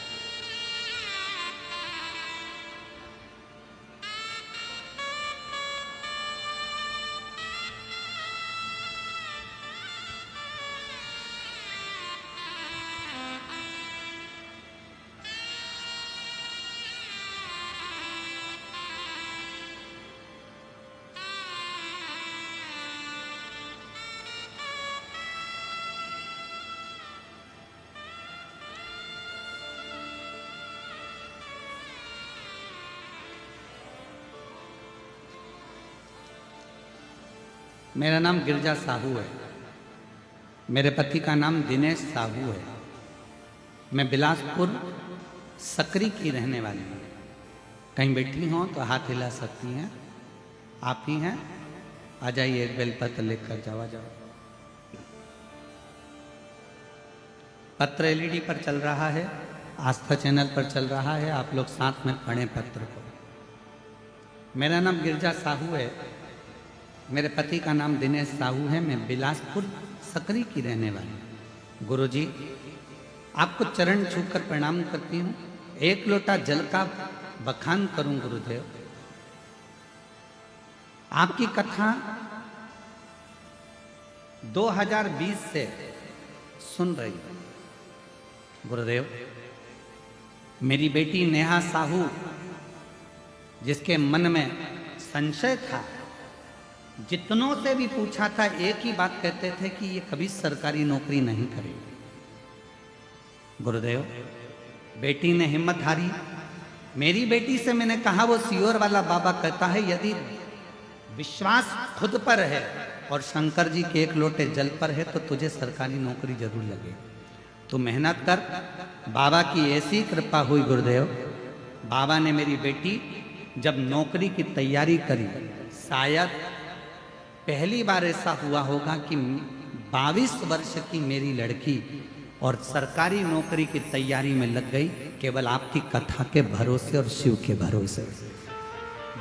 मेरा नाम गिरजा साहू है। मेरे पति का नाम दिनेश साहू है। मैं बिलासपुर सकरी की रहने वाली हूँ। कहीं बैठी हों तो हाथ हिला सकती हैं। आप ही हैं? आ जाइए, एक बेलपत्र लेकर जाओ। जाओ। पत्र एलईडी पर चल रहा है, आस्था चैनल पर चल रहा है। आप लोग साथ में पढ़ें पत्र को। मेरा नाम गिरजा साहू है। मेरे पति का नाम दिनेश साहू है। मैं बिलासपुर सकरी की रहने वाली हूँ। गुरुजी, आपको चरण छूकर प्रणाम करती हूँ। एक लोटा जल का बखान करूं गुरुदेव। आपकी कथा 2020 से सुन रही हूं गुरुदेव। मेरी बेटी नेहा साहू, जिसके मन में संशय था, जितनों से भी पूछा था एक ही बात कहते थे कि ये कभी सरकारी नौकरी नहीं करेगी। गुरुदेव, बेटी ने हिम्मत हारी। मेरी बेटी से मैंने कहा, वो सियोर वाला बाबा कहता है यदि विश्वास खुद पर है और शंकर जी के एक लोटे जल पर है तो तुझे सरकारी नौकरी जरूर लगे। तो मेहनत कर। बाबा की ऐसी कृपा हुई गुरुदेव। बाबा ने मेरी बेटी जब नौकरी की तैयारी करी, शायद पहली बार ऐसा हुआ होगा कि 22 वर्ष की मेरी लड़की और सरकारी नौकरी की तैयारी में लग गई, केवल आपकी कथा के भरोसे और शिव के भरोसे।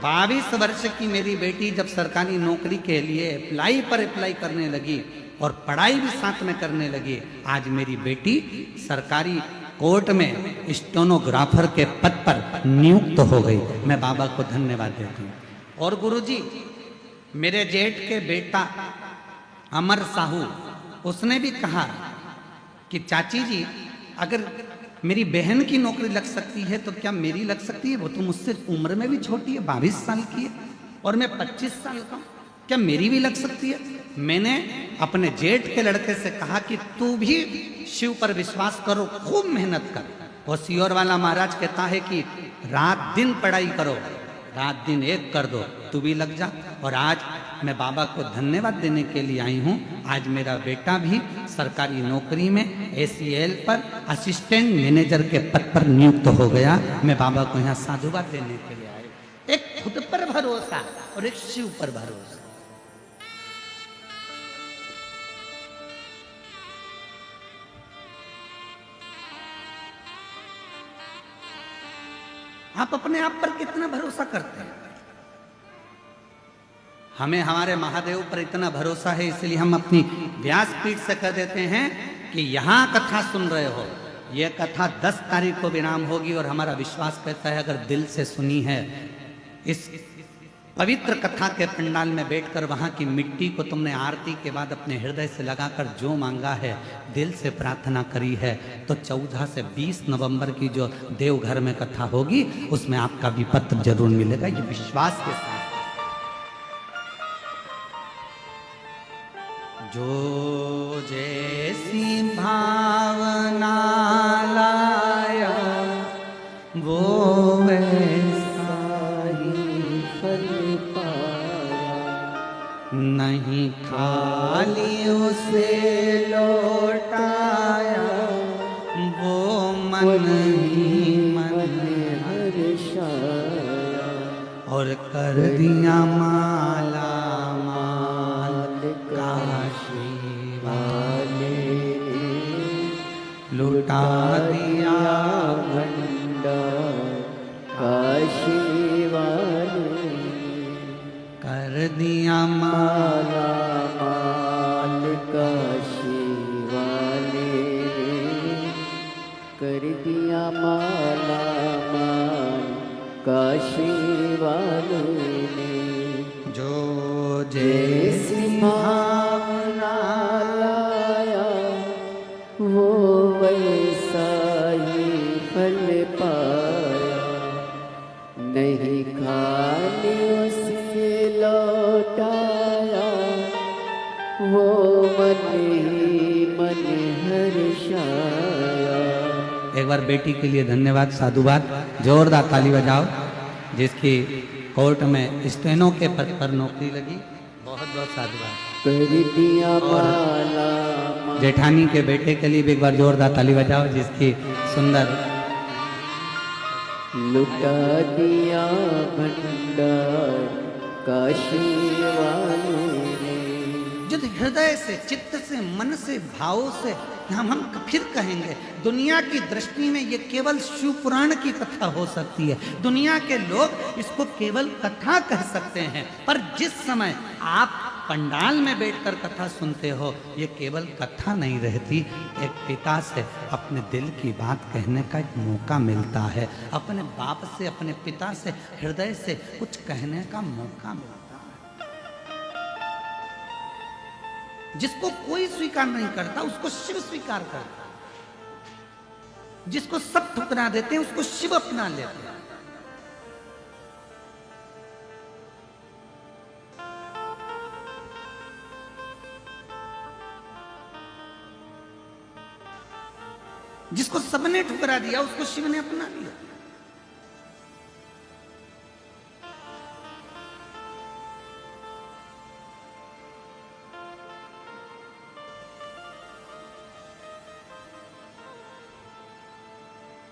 22 वर्ष की मेरी बेटी जब सरकारी नौकरी के लिए अप्लाई करने लगी और पढ़ाई भी साथ में करने लगी, आज मेरी बेटी सरकारी कोर्ट में स्टेनोग्राफर के पद पर नियुक्त हो गई। मैं बाबा को धन्यवाद देती हूँ। और गुरुजी, मेरे जेठ के बेटा अमर साहू, उसने भी कहा कि चाची जी, अगर मेरी बहन की नौकरी लग सकती है तो क्या मेरी लग सकती है? वो तो मुझसे उम्र में भी छोटी है, 22 साल की है और मैं 25 साल का हूँ, क्या मेरी भी लग सकती है? मैंने अपने जेठ के लड़के से कहा कि तू भी शिव पर विश्वास करो, खूब मेहनत कर। वो सियोर वाला महाराज कहता है कि रात दिन पढ़ाई करो, रात दिन एक कर दो, तू भी लग जा। और आज मैं बाबा को धन्यवाद देने के लिए आई हूँ। आज मेरा बेटा भी सरकारी नौकरी में ACL पर असिस्टेंट मैनेजर के पद पर नियुक्त हो गया। मैं बाबा को यहाँ साधुवाद देने के लिए आई। एक खुद पर भरोसा और एक शिव पर भरोसा। आप अपने आप पर कितना भरोसा करते हैं? हमें हमारे महादेव पर इतना भरोसा है, इसलिए हम अपनी व्यासपीठ से कह देते हैं कि यहाँ कथा सुन रहे हो, यह कथा 10 तारीख को विराम होगी। और हमारा विश्वास कहता है, अगर दिल से सुनी है, इस पवित्र कथा के पंडाल में बैठकर वहाँ की मिट्टी को तुमने आरती के बाद अपने हृदय से लगाकर जो मांगा है, दिल से प्रार्थना करी है, तो 14 से 20 नवंबर की जो देवघर में कथा होगी, उसमें आपका भी पत्र जरूर मिलेगा। ये विश्वास के साथ। जो जैसी भावना लाया वो वैसा ही फल पाया, नहीं खाली उसे लौटाया, वो मन ही मन हर्षाया, और कर दिया माला माल काशी वाले, लुटा दिया भंडार काशी वाले, कर दिया माला माल काशी वाले, कर दिया माला माल काशी वाले ने। जो जैसी भावना लाया वो वैसा ही फल पाया, नहीं खाली उसे लौटाया, वो मन ही मन हर्षाया। एक बार बेटी के लिए धन्यवाद, साधुवाद, जोरदार ताली बजाओ, जिसकी कोर्ट में स्टेनो के पद पर नौकरी लगी। बहुत बहुत साधुवाद। कर दिया माला जेठानी के बेटे के लिए भी एक बार जोरदार ताली बजाओ, जिसकी सुंदर लुटा दिया भंडार काशी वालों ने। जो हृदय से, चित्त से, मन से, भावों से हम फिर कहेंगे, दुनिया की दृष्टि में ये केवल शिव पुराण की कथा हो सकती है। दुनिया के लोग इसको केवल कथा कह सकते हैं, पर जिस समय आप पंडाल में बैठकर कथा सुनते हो, ये केवल कथा नहीं रहती। एक पिता से अपने दिल की बात कहने का एक मौका मिलता है, अपने बाप से, अपने पिता से हृदय से कुछ कहने का मौका मिलता है। जिसको कोई स्वीकार नहीं करता, उसको शिव स्वीकार करता है। जिसको सब ठुकरा देते हैं, उसको शिव अपना लेते हैं। जिसको सबने ठुकरा दिया, उसको शिव ने अपना लिया।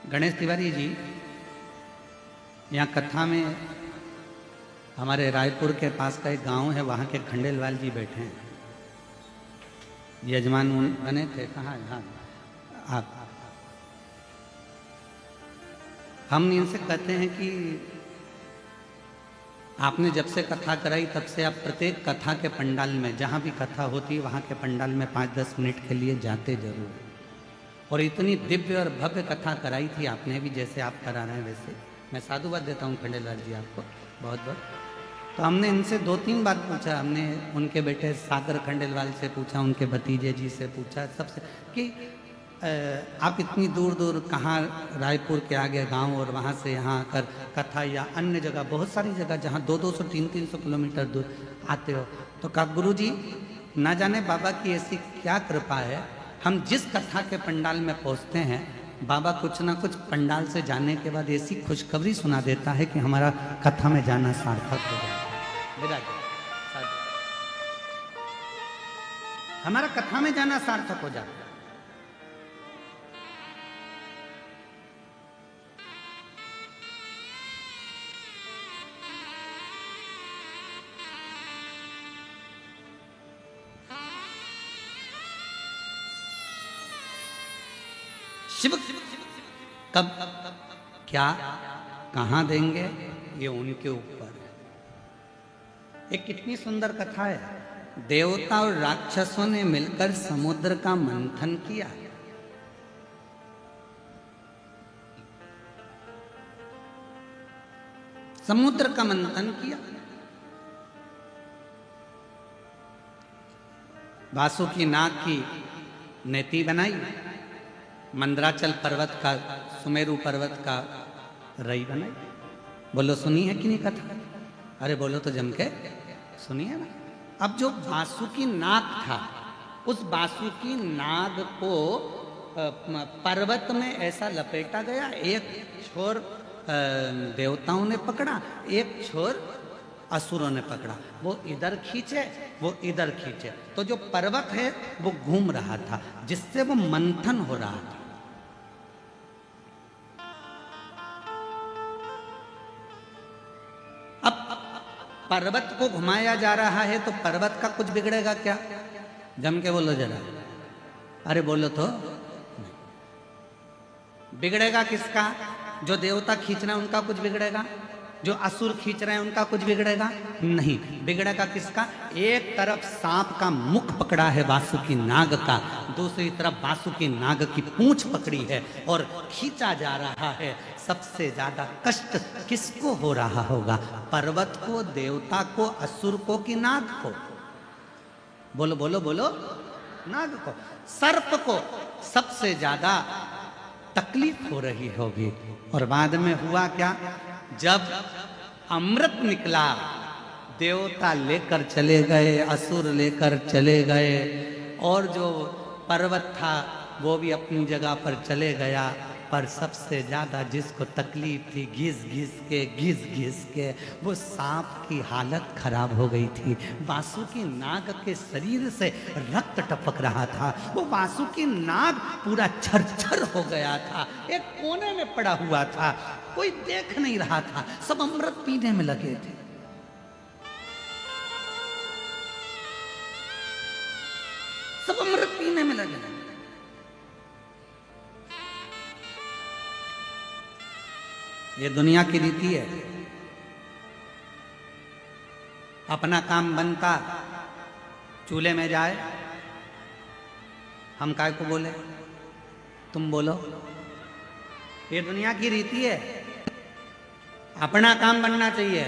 गणेश तिवारी जी यहाँ कथा में, हमारे रायपुर के पास का एक गांव है, वहाँ के खंडेलवाल जी बैठे हैं। यजमान बने थे। कहाँ? हाँ, आप। हम इनसे कहते हैं कि आपने जब से कथा कराई, तब से आप प्रत्येक कथा के पंडाल में, जहाँ भी कथा होती है वहाँ के पंडाल में 5-10 मिनट के लिए जाते जरूर। और इतनी दिव्य और भव्य कथा कराई थी आपने भी, जैसे आप करा रहे हैं वैसे। मैं साधुवाद देता हूँ खंडेलवाल जी आपको बहुत बहुत। तो हमने इनसे 2-3 बात पूछा। हमने उनके बेटे सागर खंडेलवाल से पूछा, उनके भतीजे जी से पूछा, सबसे, कि आप इतनी दूर दूर कहाँ, रायपुर के आगे गांव, और वहाँ से यहाँ आकर कथा या अन्य जगह, बहुत सारी जगह जहाँ 200-200, 300-300 किलोमीटर दूर आते हो। तो कहा गुरुजी, ना जाने बाबा की ऐसी क्या कृपा है, हम जिस कथा के पंडाल में पहुंचते हैं, बाबा कुछ ना कुछ पंडाल से जाने के बाद ऐसी खुशखबरी सुना देता है कि हमारा कथा में जाना सार्थक हो जाए। हमारा कथा में जाना सार्थक हो जाता है। शिव कब, क्या, कहाँ देंगे, ये उनके ऊपर है। एक कितनी सुंदर कथा है। देवता और राक्षसों ने मिलकर समुद्र का मंथन किया। समुद्र का मंथन किया। वासुकी नाग की नेति बनाई, मंदराचल पर्वत का, सुमेरु पर्वत का रई बनाई। बोलो सुनी है कि नहीं कथा? अरे बोलो तो जम के सुनिए ना। अब जो वासुकी नाग था, उस वासुकी नाग को पर्वत में ऐसा लपेटा गया। एक छोर देवताओं ने पकड़ा, एक छोर असुरों ने पकड़ा। वो इधर खींचे, वो इधर खींचे, तो जो पर्वत है वो घूम रहा था, जिससे वो मंथन हो रहा था। अब पर्वत को घुमाया जा रहा है, तो पर्वत का कुछ बिगड़ेगा क्या? जम के बोलो जरा। अरे बोलो तो। बिगड़ेगा किसका? जो देवता खींच रहे हैं उनका कुछ बिगड़ेगा? जो असुर खींच रहे हैं उनका कुछ बिगड़ेगा? नहीं। बिगड़ेगा किसका? एक तरफ सांप का मुख पकड़ा है वासुकी नाग का, दूसरी तरफ वासुकी नाग की पूंछ पकड़ी है और खींचा जा रहा है। सबसे ज्यादा कष्ट किसको हो रहा होगा? पर्वत को, देवता को, असुर को कि नाग को? बोलो बोलो बोलो। नाग को। सर्प को सबसे ज्यादा तकलीफ हो रही होगी। और बाद में हुआ क्या? जब अमृत निकला, देवता लेकर चले गए, असुर लेकर चले गए, और जो पर्वत था वो भी अपनी जगह पर चले गया। पर सबसे ज्यादा जिसको तकलीफ थी घिस घिस के वो सांप की हालत खराब हो गई थी। वासुकी नाग के शरीर से रक्त टपक रहा था। वो वासुकी नाग पूरा छरछर हो गया था, एक कोने में पड़ा हुआ था, कोई देख नहीं रहा था, सब अमृत पीने में लगे थे। सब अमृत पीने में लगे। ये दुनिया की रीति है। अपना काम बनता चूल्हे में जाए, हम काय को बोले, तुम बोलो। ये दुनिया की रीति है। अपना काम बनना चाहिए,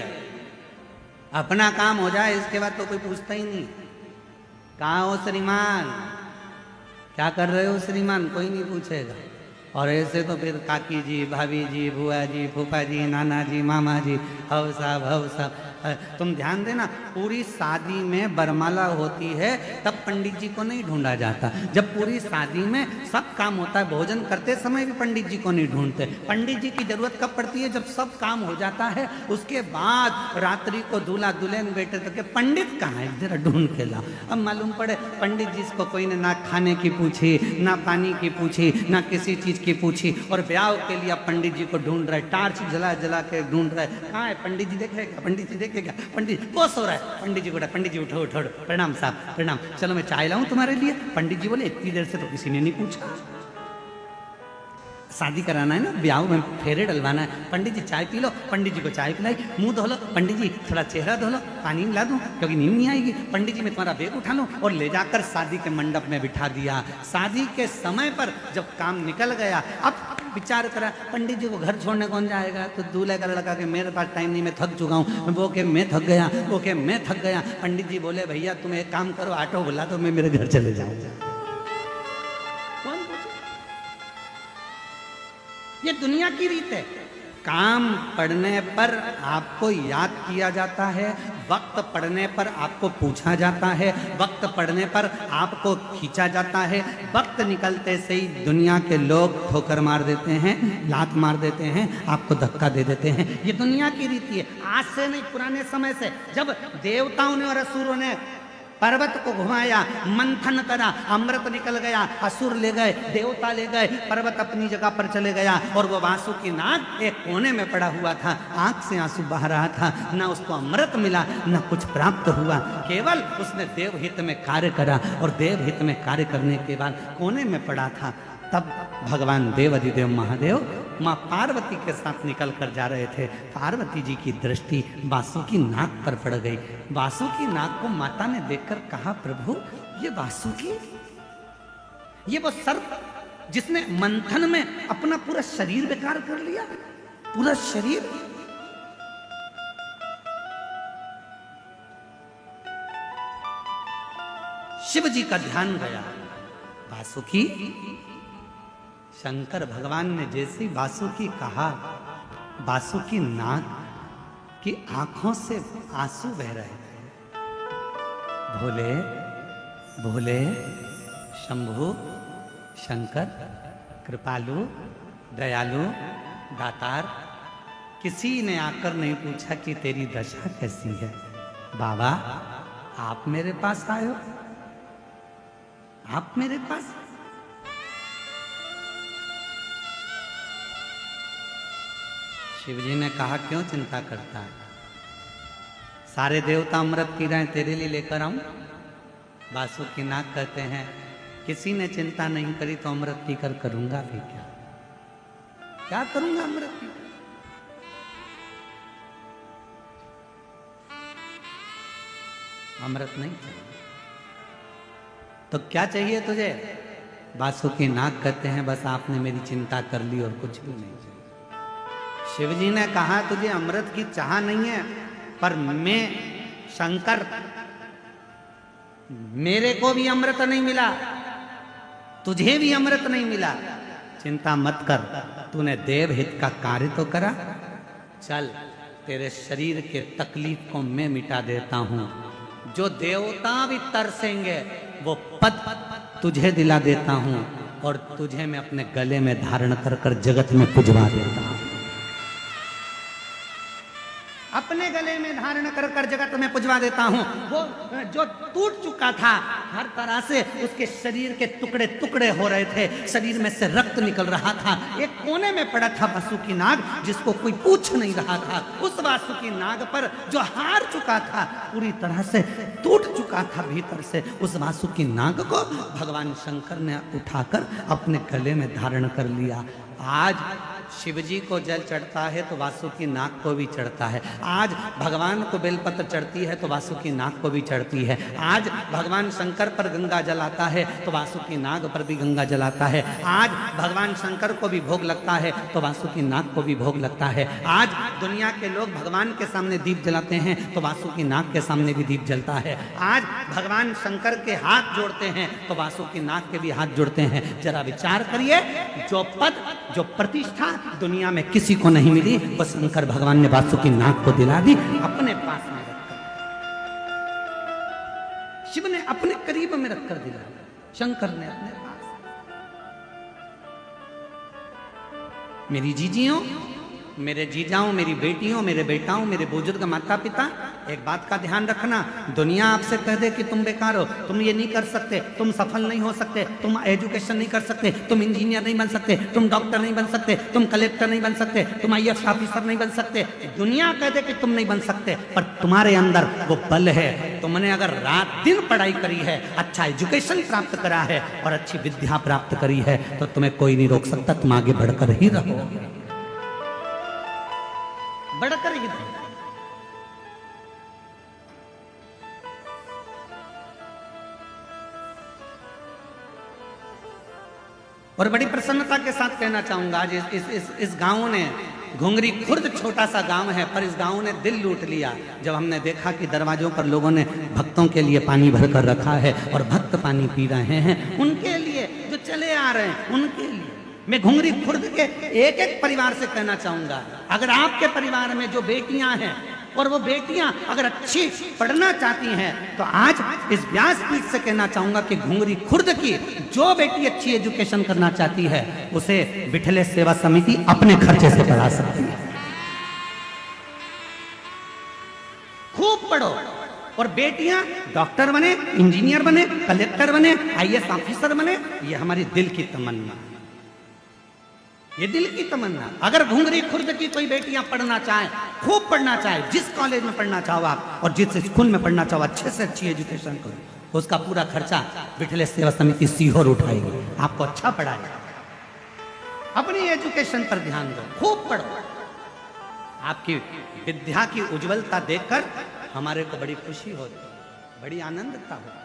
अपना काम हो जाए, इसके बाद तो कोई पूछता ही नहीं। कहाँ हो श्रीमान, क्या कर रहे हो श्रीमान, कोई नहीं पूछेगा। और ऐसे तो फिर काकी जी, भाभी जी, बुआ जी, फूफा जी, नाना जी, मामा जी, हव साहब। तुम ध्यान देना, पूरी शादी में बरमाला होती है तब पंडित जी को नहीं ढूंढा जाता। जब पूरी शादी में सब काम होता है, भोजन करते समय भी पंडित जी को नहीं ढूंढते। पंडित जी की जरूरत कब पड़ती है, जब सब काम हो जाता है, उसके बाद रात्रि को दूल्हा दुल्हन बेटे तक के पंडित कहाँ है, जरा ढूंढ के लाओ। अब मालूम पड़े पंडित जी को कोई ने ना खाने की पूछी, ना पानी की पूछी, ना किसी चीज की पूछी, और ब्याह के लिए पंडित जी को ढूंढ रहे, टार्च जला जला के ढूंढ रहे। कहाँ है पंडित जी, देखेगा पंडित जी, देखेगा पंडित, वो सो रहा है। पंडित जी को पंडित जी उठो उठो, प्रणाम साहब प्रणाम, चलो मैं चाय लाऊं तुम्हारे लिए। पंडित जी बोले इतनी देर से तो किसी ने नहीं पूछा। शादी कराना है ना, ब्याह में फेरे डलवाना है। पंडित जी चाय पी लो, पंडित जी को चाय पिलाई, मुंह धो लो, पंडित जी थोड़ा चेहरा धो लो, पानी मिला दूं क्योंकि नींद नहीं आएगी। पंडित जी मैं तुम्हारा बैग उठा लूं और ले जाकर शादी के मंडप में बिठा दिया। शादी के समय पर जब काम निकल गया, अब विचार करा पंडित जी को घर छोड़ने कौन जाएगा, तो दूल्हे का लड़का के मेरे पास टाइम नहीं, मैं थक चुका हूँ, वो के मैं थक गया, वो के मैं थक गया। पंडित जी बोले भैया तुम एक काम करो, ऑटो बुला दो, मैं मेरे घर चले जाऊंगा। ये दुनिया की रीत है। काम पड़ने पर आपको याद किया जाता है, वक्त पड़ने पर आपको पूछा जाता है, वक्त पड़ने पर आपको खींचा जाता है। वक्त निकलते से ही दुनिया के लोग ठोकर मार देते हैं, लात मार देते हैं, आपको धक्का दे देते हैं। ये दुनिया की रीति है। आज से नहीं, पुराने समय से, जब देवताओं ने और असुरों ने पर्वत को घुमाया, मंथन करा, अमृत निकल गया, असुर ले गए, देवता ले गए, पर्वत अपनी जगह पर चले गया, और वो वासुकी नाग एक कोने में पड़ा हुआ था, आंख से आंसू बह रहा था, ना उसको अमृत मिला, ना कुछ प्राप्त हुआ, केवल उसने देवहित में कार्य करा, और देवहित में कार्य करने के बाद कोने में पड़ा था। तब भगवान देव अधिदेव महादेव माँ पार्वती के साथ निकल कर जा रहे थे। पार्वती जी की दृष्टि वासुकी नाग पर पड़ गई। वासुकी नाग को माता ने देखकर कहा, प्रभु ये वासुकी, ये वो सर्प जिसने मंथन में अपना पूरा शरीर बेकार कर लिया, पूरा शरीर। शिव जी का ध्यान गया, वासुकी, शंकर भगवान ने जैसे वासुकी कहा, वासुकी नाग की आंखों से आंसू बह रहे थे। भोले भोले शंभु शंकर कृपालु दयालु दातार, किसी ने आकर नहीं पूछा कि तेरी दशा कैसी है। बाबा आप मेरे पास आए हो, आप मेरे पास। शिवजी ने कहा क्यों चिंता करता है, सारे देवता अमृत पी रहे हैं, तेरे लिए लेकर आऊं। वासुकी नाग कहते हैं किसी ने चिंता नहीं करी तो अमृत पीकर करूंगा भी क्या, क्या करूंगा अमृत पी। अमृत नहीं चाहिए तो क्या चाहिए तुझे। वासुकी नाग कहते हैं बस आपने मेरी चिंता कर ली और कुछ भी नहीं चाहिए। शिवजी ने कहा तुझे अमृत की चाह नहीं है, पर मैं शंकर, मेरे को भी अमृत नहीं मिला, तुझे भी अमृत नहीं मिला, चिंता मत कर, तूने देवहित का कार्य तो करा, चल तेरे शरीर के तकलीफ को मैं मिटा देता हूं, जो देवता भी तरसेंगे वो पद तुझे दिला देता हूं, और तुझे मैं अपने गले में धारण कर कर जगत में पुजवा देता हूं। अपने गले में धारण कर कर जगत में पुजवा देता हूं। वो जो टूट चुका था हर तरह से, उसके शरीर के टुकड़े टुकड़े हो रहे थे, शरीर में से रक्त निकल रहा था। एक कोने में पड़ा था वासुकी नाग, जिसको कोई पूछ नहीं रहा था। उस वासुकी नाग पर जो हार चुका था, पूरी तरह से टूट चुका था भीतर से, उस वासुकी नाग को भगवान शंकर ने उठाकर अपने गले में धारण कर लिया। आज शिवजी को जल चढ़ता है तो वासुकी नाग को भी चढ़ता है। आज भगवान को बेलपत्र चढ़ती है तो वासुकी नाग को भी चढ़ती है। आज भगवान शंकर पर गंगा जल आता है तो वासुकी नाग पर भी गंगा जल आता है। आज भगवान शंकर को भी भोग लगता है तो वासुकी नाग को भी भोग लगता है। आज दुनिया के लोग भगवान के सामने दीप जलाते हैं तो वासुकी नाग के सामने भी दीप जलता है। आज भगवान शंकर के हाथ जोड़ते हैं तो वासुकी नाग के भी हाथ जोड़ते हैं। जरा विचार करिए, जो पद, जो प्रतिष्ठा दुनिया में किसी को नहीं मिली, वो शंकर भगवान ने वासुकी नाग को दिला दी, अपने पास में रखकर। शिव ने अपने करीब में रखकर दिला, शंकर ने अपने पास। मेरी जीजियों, मेरे जीजाओं, मेरी बेटियों, मेरे बेटाओं, मेरे बुजुर्ग माता पिता, एक बात का ध्यान रखना। दुनिया आपसे कह दे कि तुम बेकार हो, तुम ये नहीं कर सकते, तुम सफल नहीं हो सकते, तुम एजुकेशन नहीं कर सकते, तुम इंजीनियर नहीं बन सकते, तुम डॉक्टर नहीं बन सकते, तुम कलेक्टर नहीं बन सकते, तुम IAS ऑफिसर नहीं बन सकते। दुनिया कह दे कि तुम नहीं बन सकते, पर तुम्हारे अंदर वो बल है। तुमने अगर रात दिन पढ़ाई करी है, अच्छा एजुकेशन प्राप्त करा है और अच्छी विद्या प्राप्त करी है, तो तुम्हें कोई नहीं रोक सकता। तुम आगे बढ़कर ही रहो, बढ़कर ही रहो। और बड़ी प्रसन्नता के साथ कहना चाहूंगा, आज इस गांव ने, घुंगरी खुर्द छोटा सा गांव है, पर इस गांव ने दिल लूट लिया जब हमने देखा कि दरवाजों पर लोगों ने भक्तों के लिए पानी भरकर रखा है और भक्त पानी पी रहे हैं। उनके लिए जो चले आ रहे हैं, उनके लिए मैं घुंगरी खुर्द के एक एक परिवार से कहना चाहूंगा, अगर आपके परिवार में जो बेटियां हैं और वो बेटियां अगर अच्छी पढ़ना चाहती हैं, तो आज इस व्यासपीठ से कहना चाहूंगा कि घुंगरी खुर्द की जो बेटी अच्छी एजुकेशन करना चाहती है, उसे विठले सेवा समिति अपने खर्चे से पढ़ा सकती है। खूब पढ़ो और बेटियां डॉक्टर बने, इंजीनियर बने, कलेक्टर बने, IAS ऑफिसर बने, ये हमारी दिल की तमन्ना, ये दिल की तमन्ना। अगर घुंगरी खुर्द की कोई बेटियां पढ़ना चाहे, खूब पढ़ना चाहे, जिस कॉलेज में पढ़ना चाहो आप और जिस स्कूल में पढ़ना चाहो, अच्छे से अच्छी एजुकेशन करो, उसका पूरा खर्चा विठले सेवा समिति सीहोर उठाएगी, आपको अच्छा पढ़ाएगा। अपनी एजुकेशन पर ध्यान दो, खूब पढ़ो। आपकी विद्या की उज्जवलता देखकर हमारे को बड़ी खुशी होती, बड़ी आनंदता होती।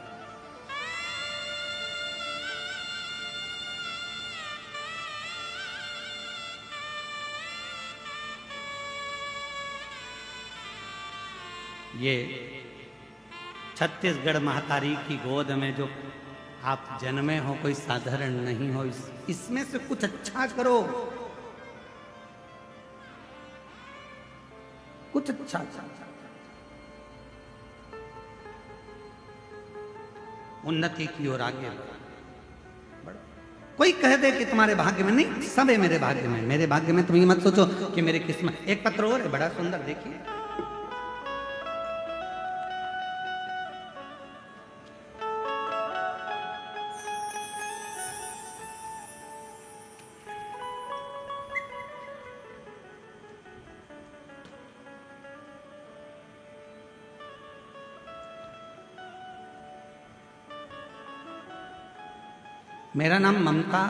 ये छत्तीसगढ़ महतारी की गोद में जो आप जन्मे हो, कोई साधारण नहीं हो। इसमें से कुछ अच्छा करो, कुछ अच्छा। उन्नति की ओर आगे बढ़ो। कोई कह दे कि तुम्हारे भाग्य में नहीं, सब है मेरे भाग्य में। मेरे भाग्य में तुम ये मत सोचो कि मेरी किस्मत। एक पत्र और है बड़ा सुंदर, देखिए। मेरा नाम ममता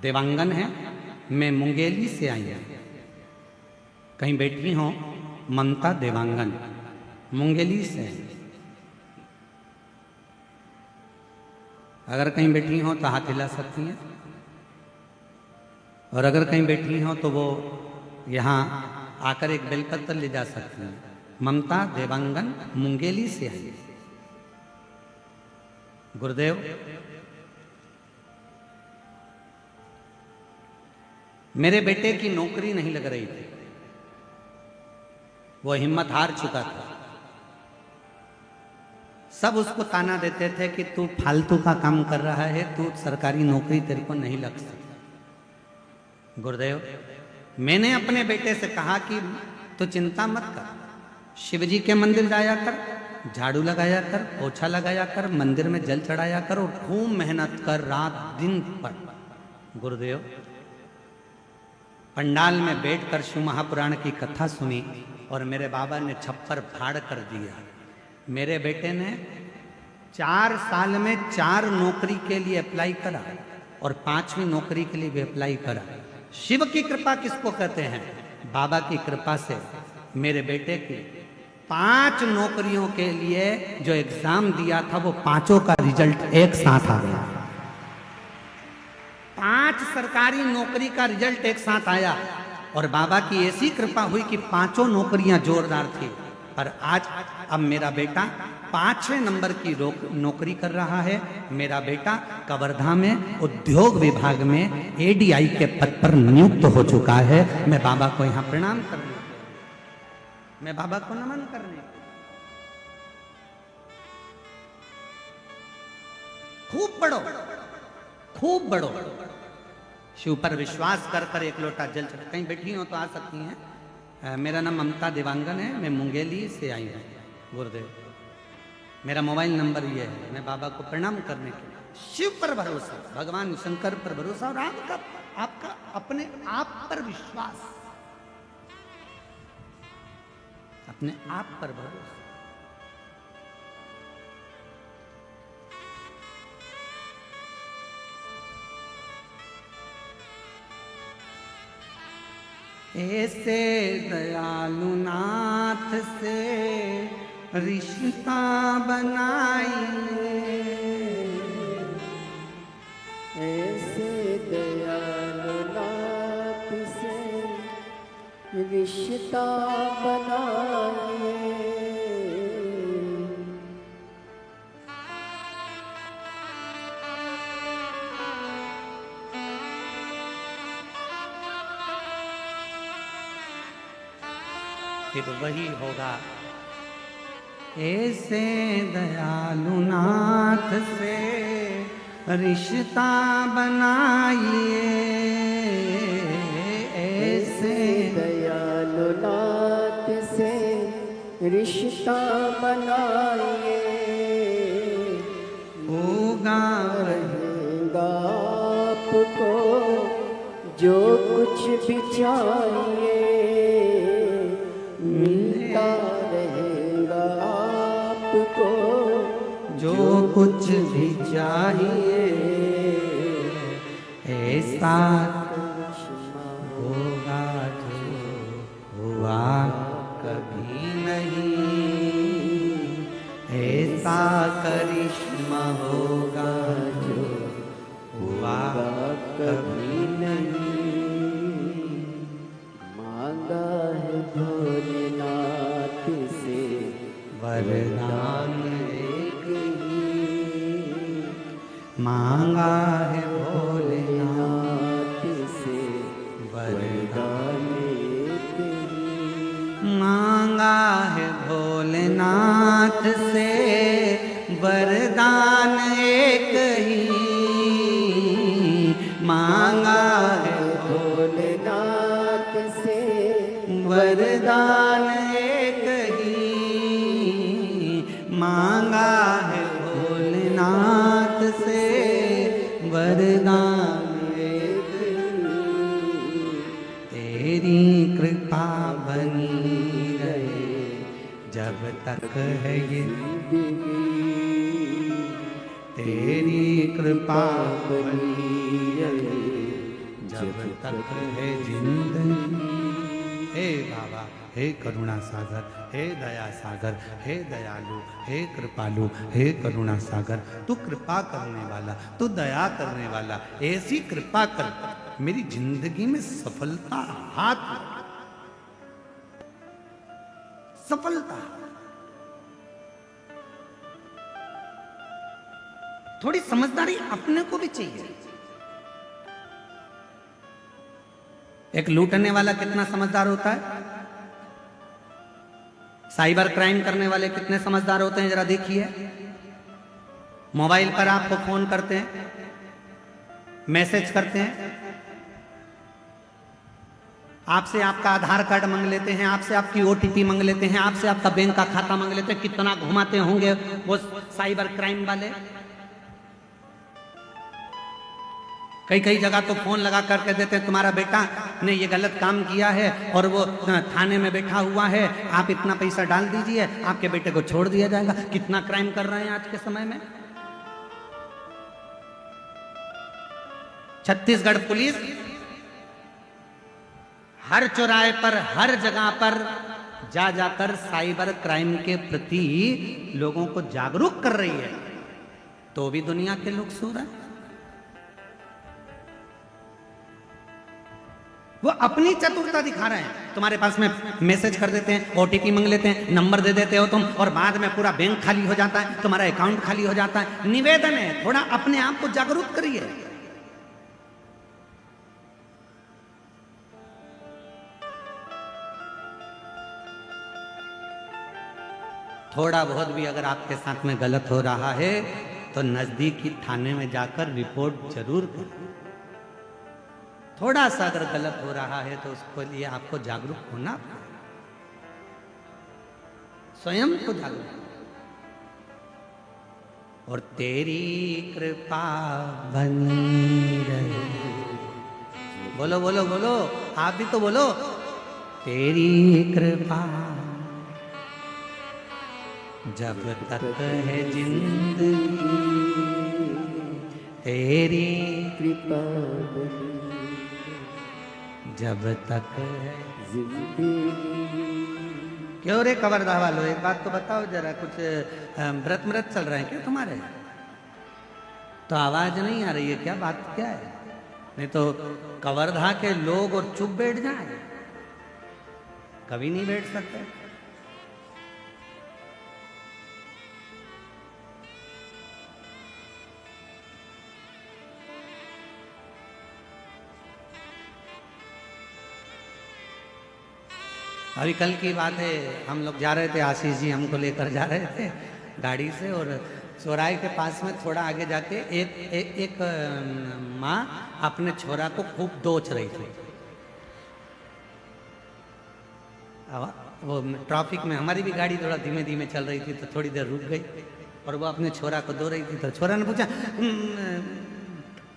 देवांगन है, मैं मुंगेली से आई हूँ। कहीं बैठी हो ममता देवांगन, मुंगेली से। अगर कहीं बैठी हो तो हाथ हिला सकती हैं, और अगर कहीं बैठी हो तो वो यहाँ आकर एक बेलपत्र ले जा सकती हैं। ममता देवांगन मुंगेली से आई। गुरुदेव, मेरे बेटे की नौकरी नहीं लग रही थी, वो हिम्मत हार चुका था। सब उसको ताना देते थे कि तू फालतू का काम कर रहा है, तू सरकारी नौकरी तेरे को नहीं लग सकती। गुरुदेव, मैंने अपने बेटे से कहा कि तू चिंता मत कर, शिवजी के मंदिर जाया कर, झाड़ू लगाया कर, पोछा लगाया कर, मंदिर में जल चढ़ाया कर और खूब मेहनत कर रात दिन पर। गुरुदेव, पंडाल में बैठकर शिव महापुराण की कथा सुनी और मेरे बाबा ने छप्पर फाड़ कर दिया। मेरे बेटे ने 4 साल में 4 नौकरी के लिए अप्लाई करा और 5वीं नौकरी के लिए भी अप्लाई करा। शिव की कृपा किसको कहते हैं? बाबा की कृपा से मेरे बेटे की 5 नौकरियों के लिए जो एग्जाम दिया था वो 5 का रिजल्ट एक साथ आ गया। 5 सरकारी नौकरी का रिजल्ट एक साथ आया और बाबा की ऐसी कृपा हुई कि 5 नौकरियां जोरदार थी। पर आज अब मेरा बेटा 5वें नंबर की नौकरी कर रहा है। मेरा बेटा कवर्धा में उद्योग विभाग में एडीआई के पद पर नियुक्त हो चुका है। मैं बाबा को यहाँ प्रणाम करने, मैं बाबा को नमन करने, खूब बढ़ो, खूब बढ़ो। शिव पर विश्वास कर कर एक लोटा जल चढ़ा। कहीं बैठी हो तो आ सकती हैं। मेरा नाम ममता देवांगन है, मैं मुंगेली से आई हूँ। गुरुदेव, मेरा मोबाइल नंबर ये है। मैं बाबा को प्रणाम करने के लिए, शिव पर भरोसा, भगवान शंकर पर भरोसा और आपका अपने आप पर विश्वास, अपने आप पर भरोसा। ऐसे दयालु नाथ से रिश्ता बनाइए, ऐसे दयालु नाथ से रिश्ता बनाइए। फिर वही होगा। ऐसे दयालु नाथ से रिश्ता बनाइए, ऐसे दयालु नाथ से रिश्ता बनाइए। होगा रहेगा आपको जो कुछ भी चाहिए, मिलता रहेगा आपको जो कुछ भी चाहिए। ऐसा होगा जो हुआ कभी नहीं, ऐसा करिश्मा होगा जो हुआ कभी नहीं। मांगा है भोलेनाथ से वरदान एक ही, मांगा है भोलेनाथ से वरदान, एक ही। मांगा है भोलेनाथ से वरदान एक ही, मांगा है भोलेनाथ से वरदान एक ही, मांगा है भोलेनाथ से वरदान एक ही। तेरी कृपा बनी रहे जब तक है ये, तेरी कृपा बनी रहे जब तक है जिंदगी। हे बाबा, हे करुणा सागर, हे दया सागर, हे दयालु, हे कृपालु, हे करुणा सागर, तू कृपा करने वाला, तू दया करने वाला, ऐसी कृपा कर मेरी जिंदगी में सफलता हाथ लगे, सफलता। थोड़ी समझदारी अपने को भी चाहिए। एक लूटने वाला कितना समझदार होता है, साइबर क्राइम करने वाले कितने समझदार होते हैं, जरा देखिए। मोबाइल पर आपको फोन करते हैं, मैसेज करते हैं, आपसे आपका आधार कार्ड मांग लेते हैं, आपसे आपकी ओटीपी मांग लेते हैं, आपसे आपका बैंक का खाता मांग लेते हैं। कितना घुमाते होंगे वो साइबर क्राइम वाले। कई कई जगह तो फोन लगा करके देते हैं, तुम्हारा बेटा ने ये गलत काम किया है और वो थाने में बैठा हुआ है, आप इतना पैसा डाल दीजिए, आपके बेटे को छोड़ दिया जाएगा। कितना क्राइम कर रहे हैं आज के समय में। छत्तीसगढ़ पुलिस हर चौराहे पर, हर जगह पर जा जाकर साइबर क्राइम के प्रति लोगों को जागरूक कर रही है, तो भी दुनिया के लोग सो रहे हैं। वो अपनी चतुरता दिखा रहे हैं। तुम्हारे पास में मैसेज कर देते हैं, ओटीपी मांग लेते हैं, नंबर दे देते हो तुम, और बाद में पूरा बैंक खाली हो जाता है, तुम्हारा अकाउंट खाली हो जाता है। निवेदन है, थोड़ा अपने आप को जागरूक करिए। थोड़ा बहुत भी अगर आपके साथ में गलत हो रहा है तो नजदीकी थाने में जाकर रिपोर्ट जरूर करें। थोड़ा सा अगर गलत हो रहा है तो उसके लिए आपको जागरूक होना, स्वयं को जागरूक। और तेरी कृपा बनी रहे। बोलो बोलो बोलो, आप भी तो बोलो, तेरी कृपा जब तक है जिंदगी, तेरी कृपा जब तक है जिंदगी। क्यों रे कवर्धा वालों, एक बात तो बताओ जरा, कुछ व्रत व्रत चल रहे हैं क्या तुम्हारे? तो आवाज नहीं आ रही है क्या? बात क्या है? नहीं तो कवर्धा के लोग और चुप बैठ जाए, कभी नहीं बैठ सकते। अभी कल की बात है, हम लोग जा रहे थे, आशीष जी हमको लेकर जा रहे थे गाड़ी से, और चौराहे के पास में थोड़ा आगे जाके एक माँ अपने छोरा को खूब दोच रही थी। वो ट्रैफिक में हमारी भी गाड़ी थोड़ा धीमे धीमे चल रही थी, तो थोड़ी देर रुक गई और वो अपने छोरा को दो रही थी। तो छोरा ने पूछा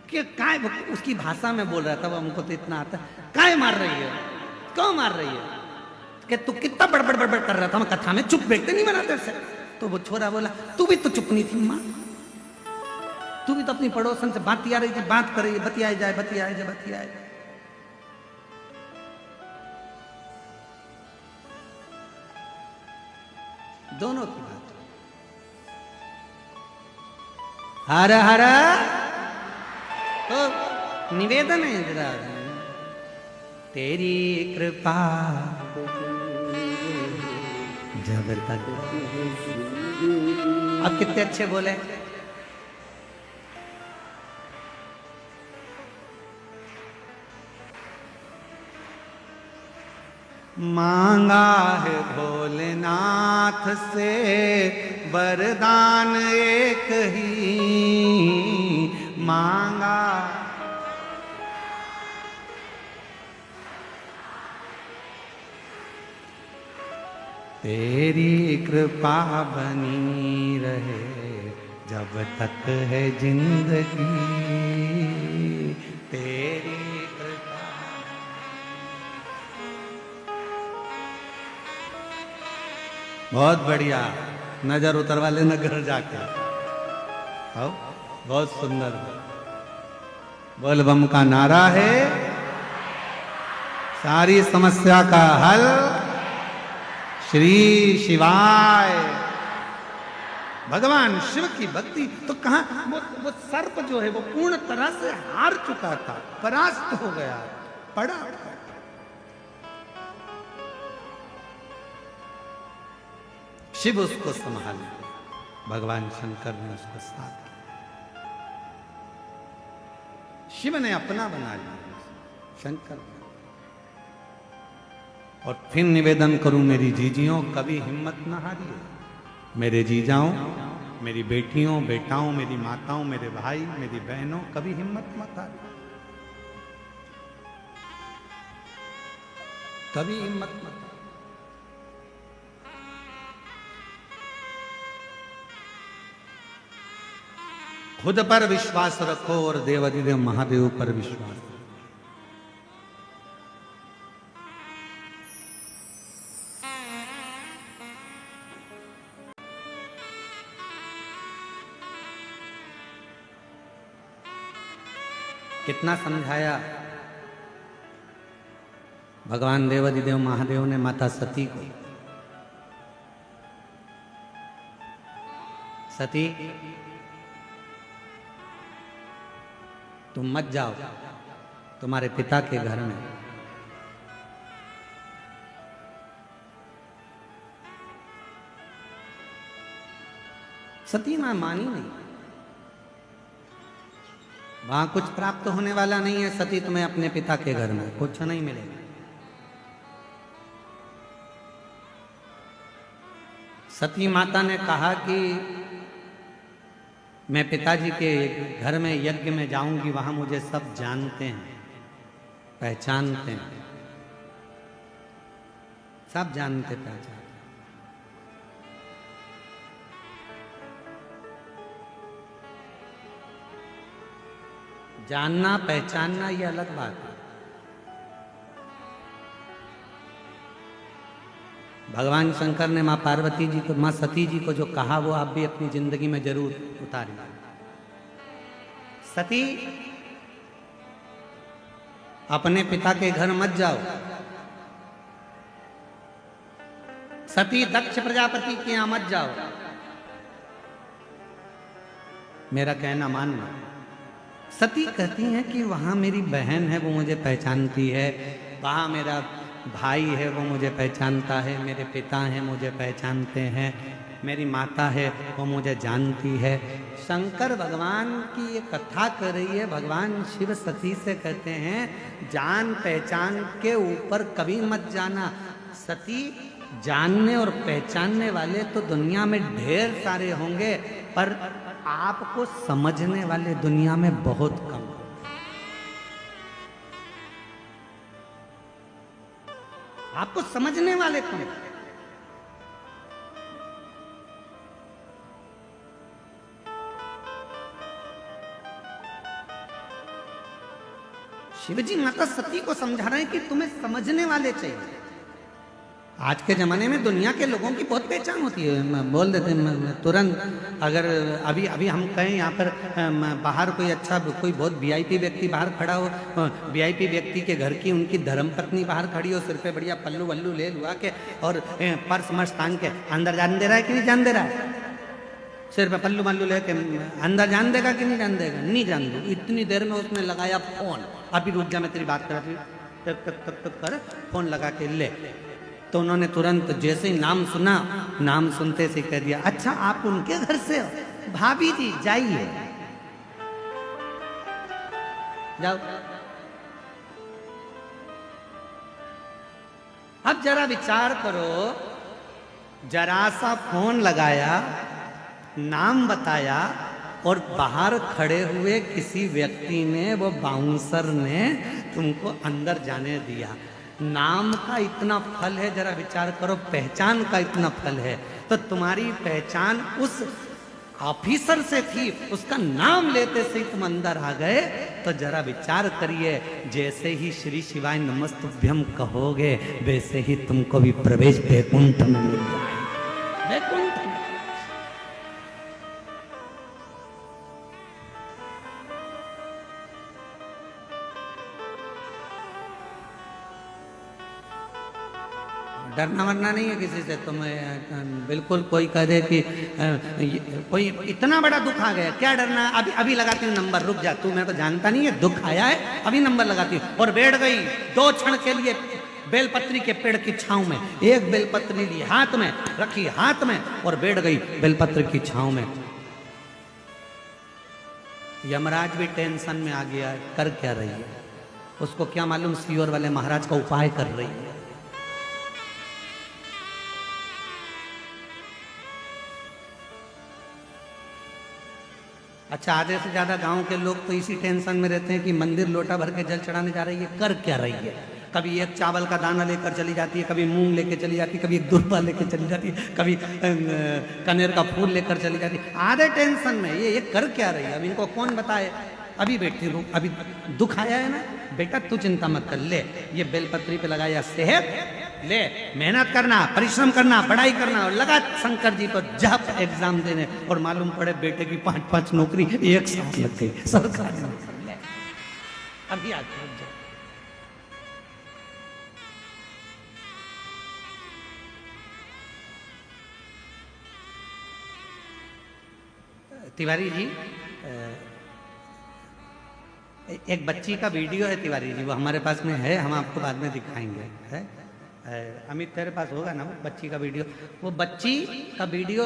कि काय, उसकी भाषा में बोल रहा था, वो हमको तो इतना आता, काय मार रही है, क्यों मार रही है, कि तू कितना बड़बड़ बड़बड़ कर रहा था, मैं कथा में चुप बैठते नहीं मना तेरे से। तो वो छोरा बोला, तू भी तो चुप नहीं थी माँ, तू भी तो अपनी पड़ोसन से बात आ रही थी, बात कर रही है, बतियाए जाए बतियाए जाए बतियाए जाए। दोनों की बात। हर हर तो निवेदन है जरा, तेरी कृपा जब तक। अब कितने अच्छे बोले। मांगा है भोलेनाथ से वरदान एक ही, मांगा तेरी कृपा बनी रहे जब तक है जिंदगी, तेरी कृपा। बहुत बढ़िया, नजर उतरवा लेना घर जाके। आओ, बहुत सुंदर। बोल बम का नारा है, सारी समस्या का हल श्री शिवाय। भगवान शिव की भक्ति तो कहां, वो सर्प जो है वो पूर्ण तरह से हार चुका था, परास्त हो गया, पड़ा। शिव उसको संभाले, भगवान शंकर ने उसको साथ किया। शिव ने अपना बना लिया शंकर। और फिर निवेदन करूं मेरी जीजियों, कभी हिम्मत न हारिए मेरे जीजाओं, मेरी बेटियों, बेटाओं, मेरी माताओं, मेरे भाई, मेरी बहनों, कभी हिम्मत मत हारो, कभी हिम्मत मत हारो। खुद पर विश्वास रखो और देवाधिदेव महादेव पर विश्वास रखो। कितना समझाया भगवान देवाधिदेव महादेव ने माता सती को, सती तुम मत जाओ तुम्हारे पिता के घर में। सती मां मानी नहीं, वहां कुछ प्राप्त होने वाला नहीं है। सती तुम्हें अपने पिता के घर में कुछ नहीं मिलेगा। सती माता ने कहा कि मैं पिताजी के घर में यज्ञ में जाऊंगी, वहां मुझे सब जानते हैं, पहचानते हैं, सब जानते पहचानते। जानना पहचानना ये अलग बात है। भगवान शंकर ने मां पार्वती जी को, मां सती जी को जो कहा वो आप भी अपनी जिंदगी में जरूर उतारिए। सती अपने पिता के घर मत जाओ, सती दक्ष प्रजापति के यहां मत जाओ, मेरा कहना मानना। सती कहती हैं कि वहां मेरी बहन है वो मुझे पहचानती है, वहां मेरा भाई है वो मुझे पहचानता है, मेरे पिता हैं मुझे पहचानते हैं, मेरी माता है वो मुझे जानती है। शंकर भगवान की ये कथा कर रही है। भगवान शिव सती से कहते हैं जान पहचान के ऊपर कभी मत जाना। सती जानने और पहचानने वाले तो दुनिया में ढेर सारे होंगे, पर आपको समझने वाले दुनिया में बहुत कम। आपको समझने वाले कौन? शिवजी माता सती को समझा रहे हैं कि तुम्हें समझने वाले चाहिए। आज के ज़माने में दुनिया के लोगों की बहुत पहचान होती है, बोल देते हैं तुरंत। अगर अभी अभी हम कहें यहाँ पर बाहर कोई अच्छा कोई बहुत वीआईपी व्यक्ति बाहर खड़ा हो, वीआईपी व्यक्ति के घर की उनकी धर्मपत्नी बाहर खड़ी हो, सिर पे बढ़िया पल्लू वल्लू ले लुआ के और पर्स मर्स टांग के, अंदर जान दे रहा है कि नहीं जान दे रहा है? सिर पे पल्लू वल्लू लेके अंदर जान देगा कि नहीं जान देगा? नहीं जान दो। इतनी देर में उसने लगाया फोन, अभी रुक जा मैं तेरी बात कर रही हूँ, तक तक तक तक कर फोन लगा के ले। तो उन्होंने तुरंत जैसे ही नाम सुना, नाम सुनते से कह दिया अच्छा आप उनके घर से हो? भाभी जी जाइए, जाओ। अब जरा विचार करो, जरा सा फोन लगाया, नाम बताया और बाहर खड़े हुए किसी व्यक्ति ने, वो बाउंसर ने तुमको अंदर जाने दिया। नाम का इतना फल है, जरा विचार करो, पहचान का इतना फल है। तो तुम्हारी पहचान उस ऑफिसर से थी, उसका नाम लेते से ही तुम अंदर आ गए। तो जरा विचार करिए, जैसे ही श्री शिवाय नमस्तुभ्यम कहोगे वैसे ही तुमको भी प्रवेश वैकुंठ में मिल जाए। वैकुंठ डरना वरना नहीं है किसी से। तुम बिल्कुल कोई कह दे कि कोई इतना बड़ा दुख आ गया, क्या डरना है? अभी अभी लगाती हूँ नंबर, रुक जा, तू मेरे को जानता नहीं है, दुख आया है अभी नंबर लगाती हूँ। और बैठ गई 2 क्षण के लिए बेलपत्री के पेड़ की छांव में, एक बेलपत्री ली हाथ में, रखी हाथ में और बैठ गई बेलपत्र की छांव में। यमराज भी टेंशन में आ गया, कर क्या रही है? उसको क्या मालूम सीहोर वाले महाराज का उपाय कर रही है। अच्छा, आधे से ज़्यादा गांव के लोग तो इसी टेंशन में रहते हैं कि मंदिर लोटा भर के जल चढ़ाने जा रही है, कर क्या रही है। कभी एक चावल का दाना लेकर चली जाती है, कभी मूंग लेकर चली जाती है, कभी एक दुर्बा लेकर चली जाती है, कभी कनेर का फूल लेकर चली जाती है। आधे टेंशन में ये कर क्या रही है। अब इनको कौन बताए। अभी बेटी रो, अभी दुख आया है ना बेटा, तू चिंता मत कर, ले ये बेलपत्री पे लगाया सेहत, ले मेहनत करना, परिश्रम करना, पढ़ाई करना, और लगा शंकर जी पर जब एग्जाम देने, और मालूम पड़े बेटे की 5-5 नौकरी एक साथ लग गई सरकारी नौकरी। अभी आके तिवारी जी, एक बच्ची का वीडियो है तिवारी जी, वो हमारे पास में है, हम आपको बाद में दिखाएंगे। है अमित, तेरे पास होगा ना वो बच्ची का वीडियो। वो बच्ची का वीडियो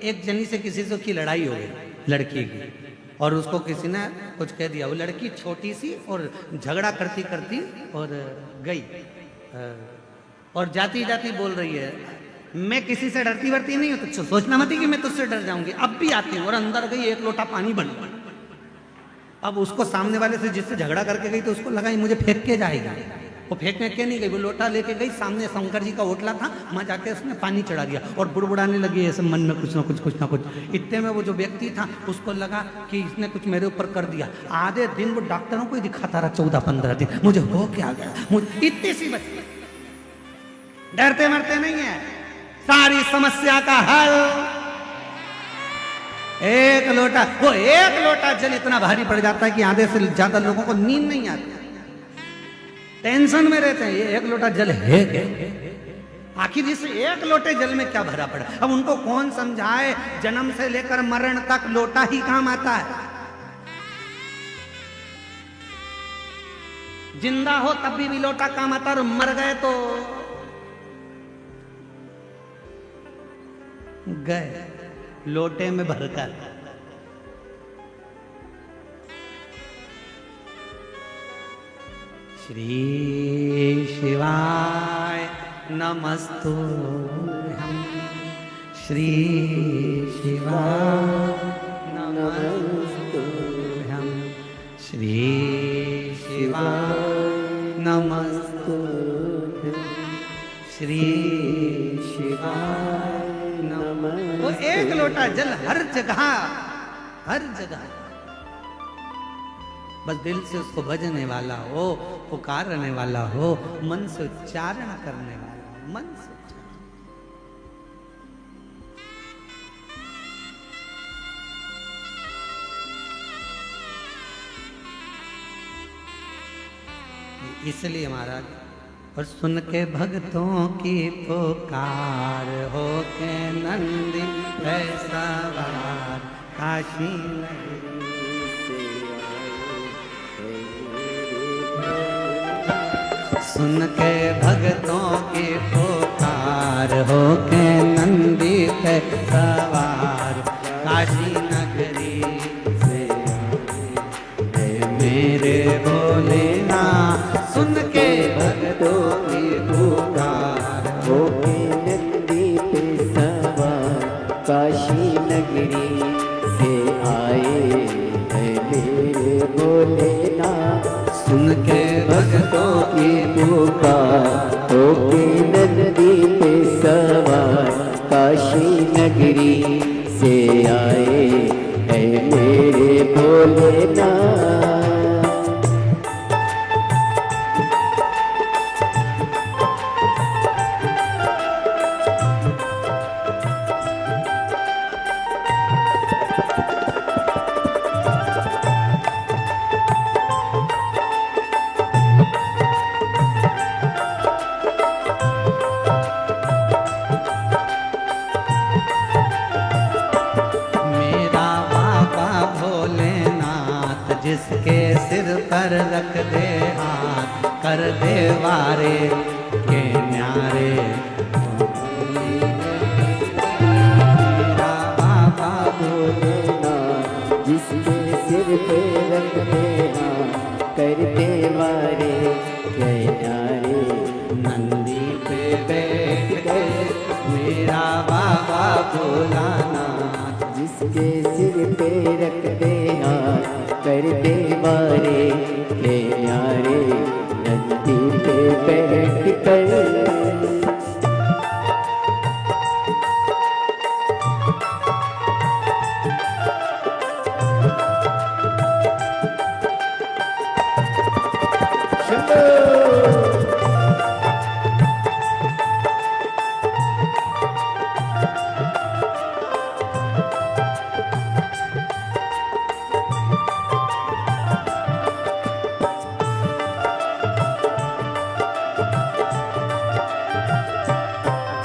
एक जनी से किसी से की लड़ाई हो गई लड़की की, और उसको किसी ने कुछ कह दिया। वो लड़की छोटी सी और झगड़ा करती करती और गई, और जाती जाती बोल रही है, मैं किसी से डरती वरती नहीं हूँ, तो सोचना मत कि मैं तुझसे डर जाऊंगी, अब भी आती हूँ। और अंदर गई, एक लोटा पानी बन गया। अब उसको सामने वाले से जिससे झगड़ा करके गई, तो उसको लगा मुझे फेंक के जाएगा। वो फेंकने के नहीं गई, वो लोटा लेके गई, सामने शंकर जी का ओटला था, वहां जाके उसने पानी चढ़ा दिया, और बुड़बुड़ाने लगी ऐसे मन में कुछ ना कुछ। इतने में वो जो व्यक्ति था उसको लगा कि इसने कुछ मेरे ऊपर कर दिया। आधे दिन वो डॉक्टरों को ही दिखाता रहा, 14-15 दिन, मुझे हो क्या गया, मुझे इतनी सी बच्ची। डरते मरते नहीं है, सारी समस्या का हल एक लोटा। वो एक लोटा जल इतना भारी पड़ जाता है कि आधे से ज्यादा लोगों को नींद नहीं आती, टेंशन में रहते हैं। ये एक लोटा जल है आखिर इस एक लोटे जल में क्या भरा पड़ा। अब उनको कौन समझाए, जन्म से लेकर मरण तक लोटा ही काम आता है। जिंदा हो तब भी लोटा काम आता, और मर गए तो गए लोटे में भरकर। श्री शिवाय नमस्तुभ्यं, श्री शिवाय नमस्तुभ्यं, श्री शिवाय नमस्तुभ्यं, श्री शिवाय। वो एक लोटा जल हर जगह, हर जगह, बस दिल से उसको भजने वाला हो, पुकारने वाला हो, मन से उच्चारण करने वाला, मन से इसलिए महाराज। और सुन के भक्तों की पुकार, हो के नंदी है सवार, काशी सुन के भक्तों की पुकार, हो के नंदी है सवार, काशी नगरी से आए मेरे भोलेनाथ। सुन के भक्तों की पुकार, हो के नंदी पे सवार, काशी नगरी से आए हैं मेरे भोलेनाथ। सुन के भक्तों की पुकार, हो के नंदी पे सवार, काशी नगरी से आए हैं मेरे भोलेनाथ। जिसके सिर पर रख दे हाथ, कर दे वारे के न्यारे। मेरा बाबा भोलेनाथ, जिसके सिर पे रख दे हाथ, कर दे वारे के न्यारे। नंदी पे बैठ के मेरा बाबा भोलानाथ, जिस जिसके सिर पे रख दे हाथ कर दे वारे ले न्यारे नंदी पे बैठ कर।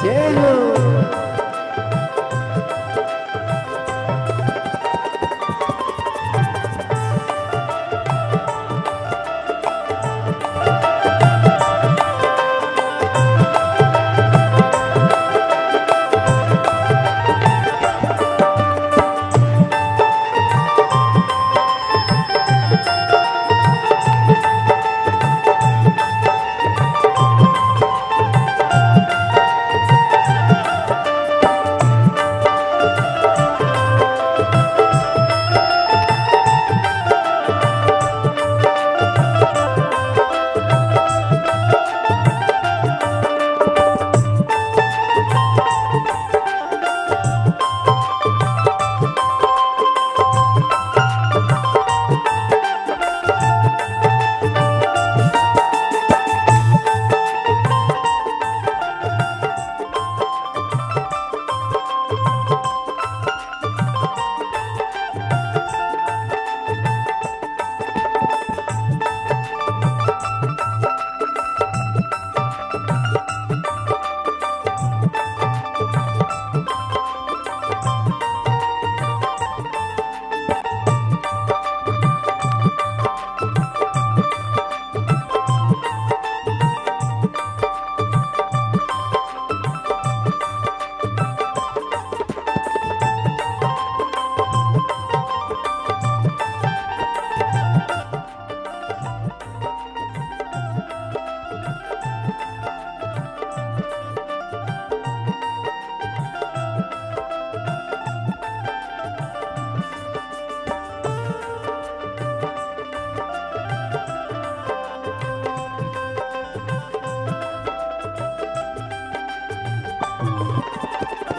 जय हो।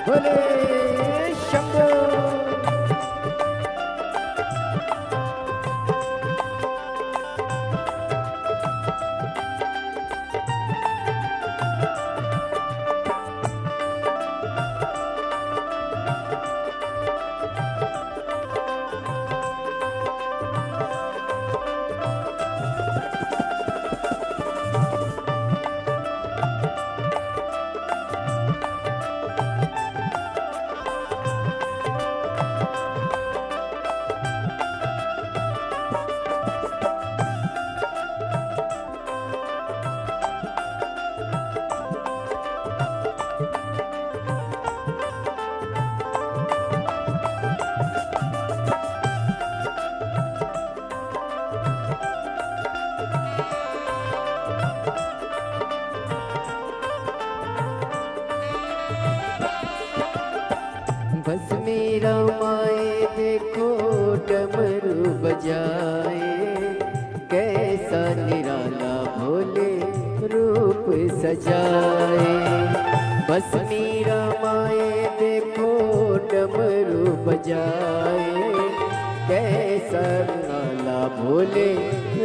बोले शंभो। बस मेरा माए देखो डमरू बजाए, कैसा निराला भोले रूप सजाए। बस मेरा माए देखो डमरू बजाए, कैसा निराला भोले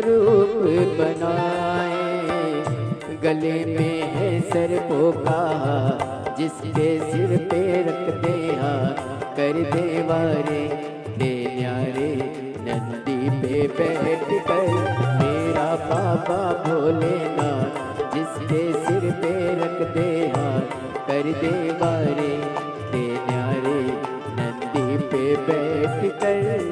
रूप बनाए। गले में है सर्पों का जिसके सिर पे रख दे हाथ कर दे वारे दे न्यारे नंदी पे बैठ कर। मेरा बाबा भोलेनाथ जिसके सिर पे रख दे हाथ कर दे वारे दे न्यारे नंदी पे बैठ कर।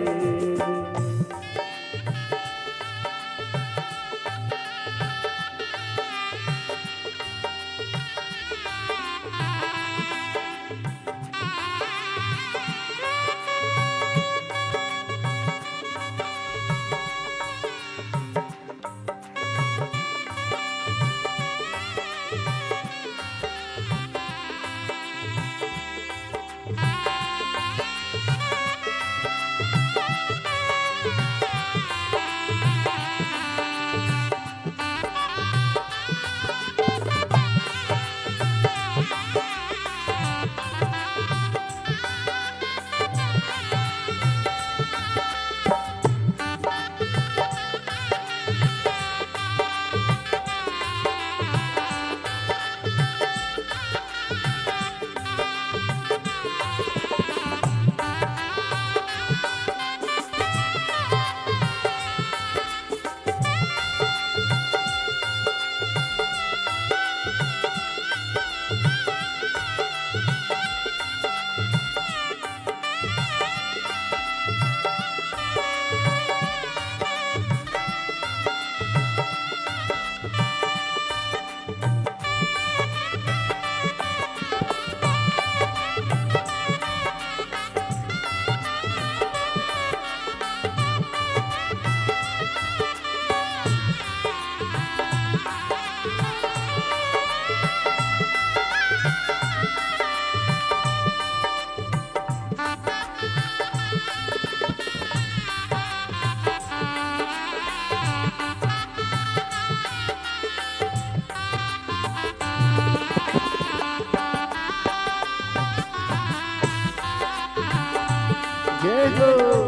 जय हो।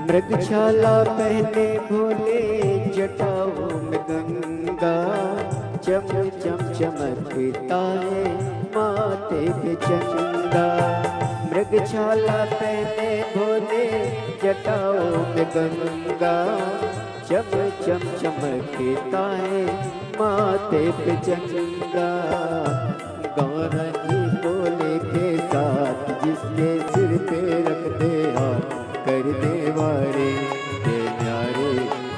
मृगशाला पहने भोले जटाओं में गंगा, चम चम चमकता है माथे पे चंदा। मृगशाला पहने भोले जटाओं में गंगा, चम चम चमकता है माथे पे चंदा। गौरा जी भोले के साथ जिसके सिर पे रख दे हाथ, कर दे वारे के न्यारे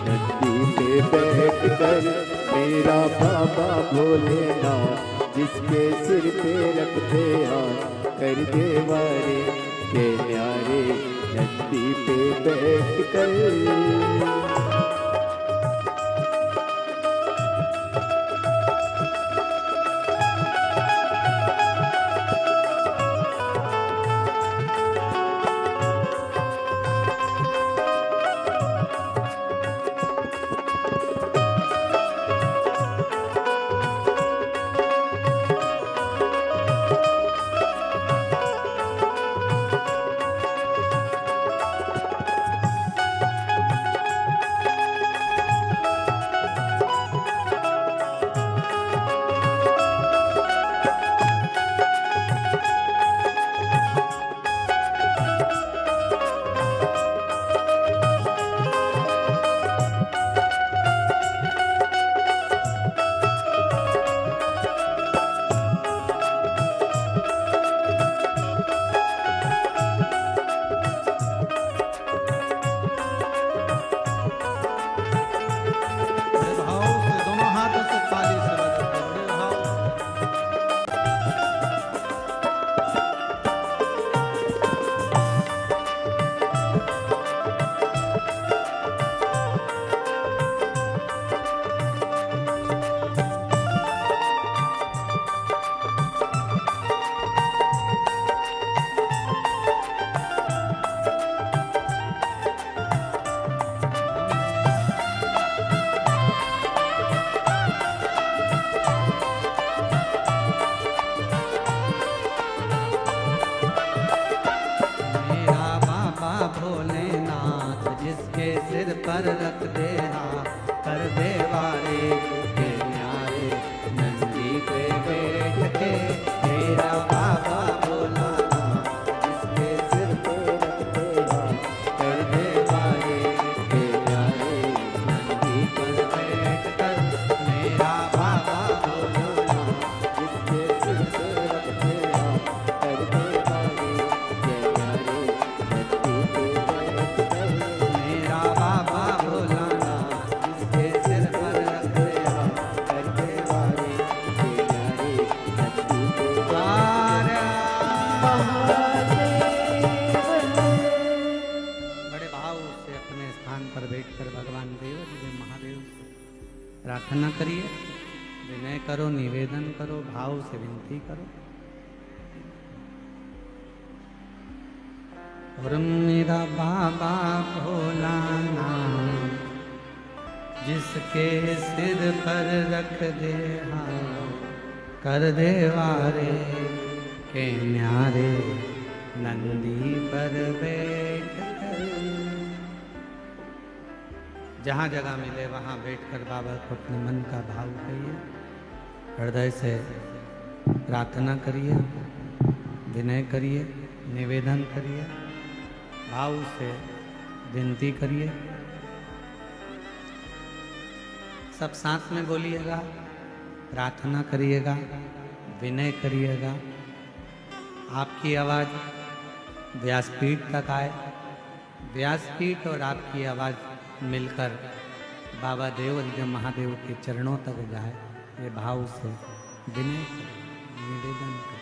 नंदी पे बैठ कर। मेरा बाबा भोलेनाथ जिसके सिर पे रख दे हाथ, कर दे वारे के न्यारे नंदी पे बैठ कर। पर रख दे हाँ, कर दे वारे के न्यारे नंदी पे बैठ के। मेरा बाबा बोला इसके सिर पे रख दे हाँ, कर दे वारे के न्यारे नंदी पर बैठ कर। मेरा बाबा बोला इसके सिर पे रख दे हाँ, कर दे वारे के न्यारे नंदी पे बैठ कर। मेरा बाबा भोला इसके सिर पर रख दे हाँ, कर दे वारे के न्यारे नंदी पे द्वारा। बड़े भाव से अपने स्थान पर बैठकर भगवान देव जी महादेव से प्रार्थना करिए, विनय करो, निवेदन करो, भाव से विनती करो। और मेरा बाबा भोलानाथ जिसके सिर पर रख दे हाथ कर दे वारे के न्यारे नंदी पर बैठ कर। जहाँ जगह मिले वहाँ बैठकर बाबा को अपने मन का भाव कहिए, हृदय से प्रार्थना करिए, विनय करिए, निवेदन करिए, भाव से विनती करिए। सब साथ में बोलिएगा, प्रार्थना करिएगा, विनय करिएगा। आपकी आवाज़ व्यासपीठ तक आए, व्यासपीठ और आपकी आवाज़ मिलकर बाबा देव जब महादेव के चरणों तक जाए, ये भाव से विनय करें, निवेदन करें।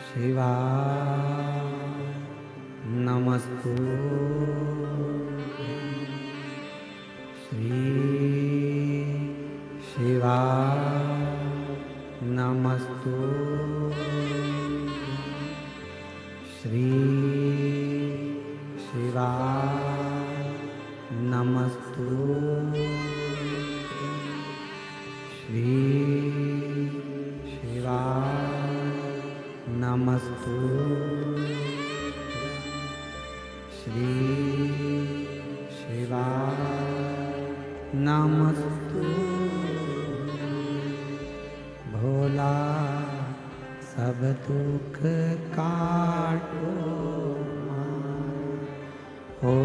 शिवाय नमस्तु श्री शिवाय नमस्तु श्री शिवाय नमस्तु श्री नमस्तु श्री शिवाय नमस्तु। भोला सब दुख काटो ओ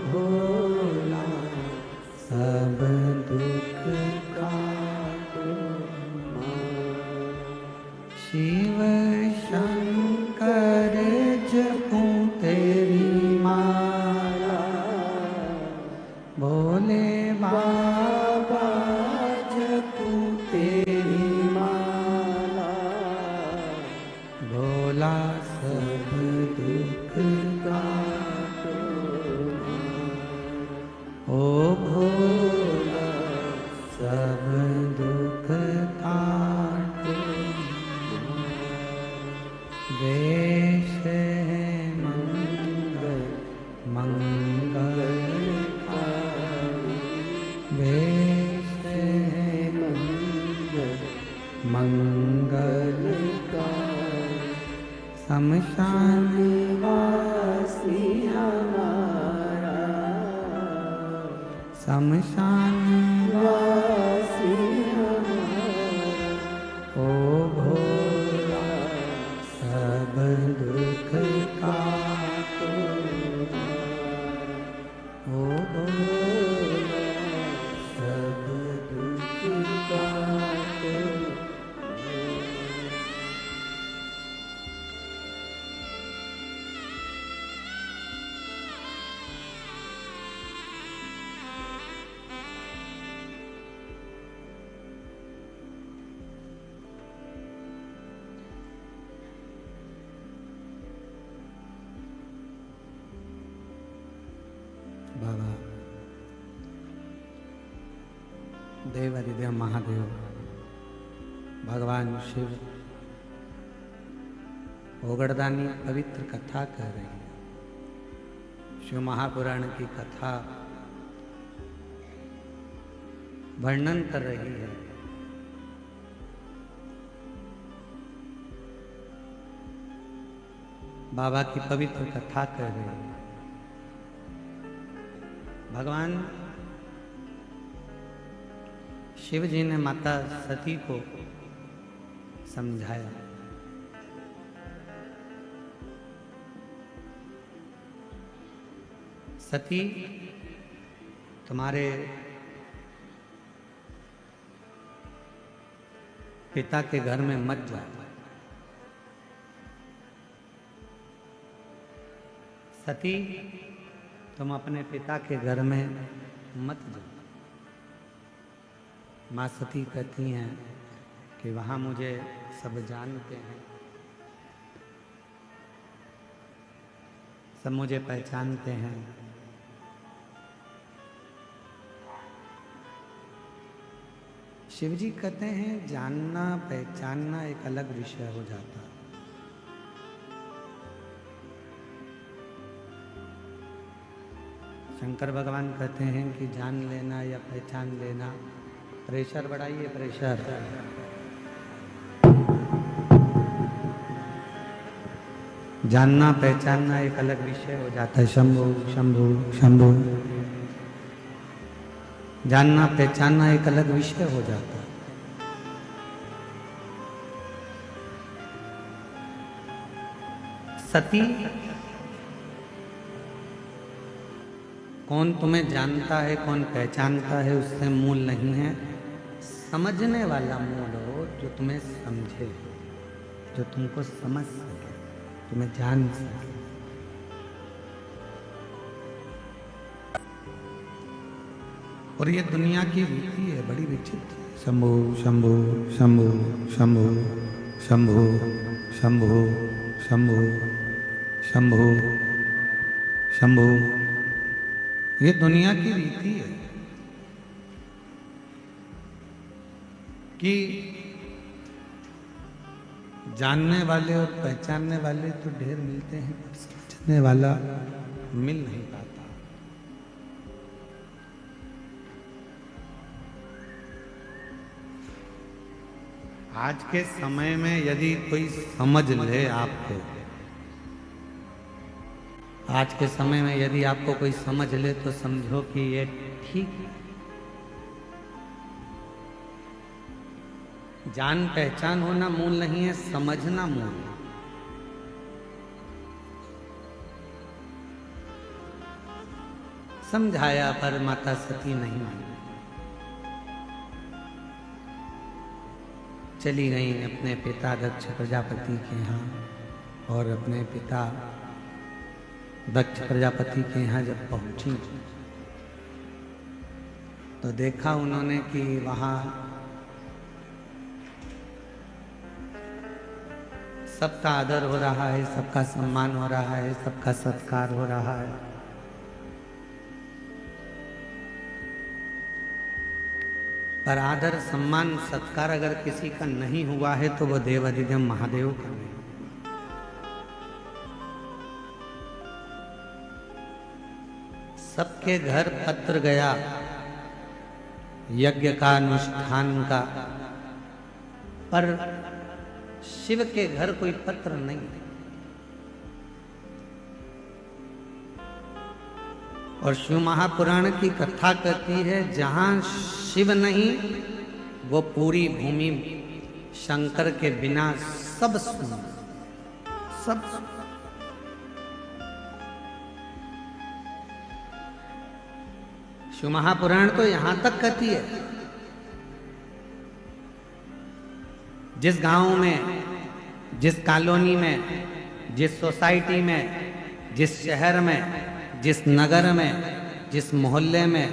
भोला सब दुख काटो। शिव शंकर जपूं तेरी माला, भोले बाबा जपूं तेरी माला। भोला सब दुख काटो ओ भोला सब दुख काटो। वेश है मंगल मंगल वेश है मंगल मंगल शमशान वासी हमारा, शमशान वासी हमारा। ओ भोला सब दुख काटो ओ भोला सब दुख काटो। बाबा देवाधिदेव महादेव भगवान शिव ओगड़दानी पवित्र कथा कह रही है। शिव महापुराण की कथा वर्णन कर रही है। बाबा की पवित्र कथा कर रही है। भगवान शिव जी ने माता सती को समझाया, सती तुम्हारे पिता के घर में मत जाओ, सती, तुम अपने पिता के घर में मत जाओ। माँ सती कहती हैं कि वहाँ मुझे सब जानते हैं, सब मुझे पहचानते हैं। शिवजी कहते हैं जानना पहचानना एक अलग विषय हो जाता है। शंकर भगवान कहते हैं कि जान लेना या पहचान लेना, प्रेशर बढ़ाइए, प्रेशर। जानना पहचानना एक अलग विषय हो जाता है। शंभु शंभु शंभु। जानना पहचानना एक अलग विषय हो जाता है। सती, कौन तुम्हें जानता है कौन पहचानता है उससे मूल नहीं है, समझने वाला मूल हो, जो तुम्हें समझे, जो तुमको समझ सके, तुम्हें जान सके। और ये दुनिया की रीति है, बड़ी विचित्र। शंभु शंभु शंभु शंभु शंभु शंभु शंभु शंभु शंभु, ये दुनिया की रीति है कि जानने वाले और पहचानने वाले तो ढेर मिलते हैं, पर समझने वाला मिल नहीं पाता। आज के समय में यदि कोई समझ ले आपको, आज के समय में यदि आपको कोई समझ ले तो समझो कि ये ठीक है। जान पहचान होना मूल नहीं है, समझना मूल है। समझाया पर माता सती नहीं मानी, चली गई अपने पिता दक्ष प्रजापति के यहाँ। और अपने पिता दक्ष प्रजापति के यहाँ जब पहुंची तो देखा उन्होंने कि वहाँ सबका आदर हो रहा है, सबका सम्मान हो रहा है, सबका सत्कार हो रहा है। पर आदर सम्मान सत्कार अगर किसी का नहीं हुआ है तो वो देवाधिदेव महादेव का नहीं। सबके घर पत्र गया यज्ञ का, अनुष्ठान का, पर शिव के घर कोई पत्र नहीं। और शिव महापुराण की कथा कहती है जहां शिव नहीं वो पूरी भूमि शंकर के बिना सब सुन, सब। शिव महापुराण तो यहां तक कहती है जिस गांव में, जिस कॉलोनी में, जिस सोसाइटी में, जिस शहर में, जिस नगर में, जिस मोहल्ले में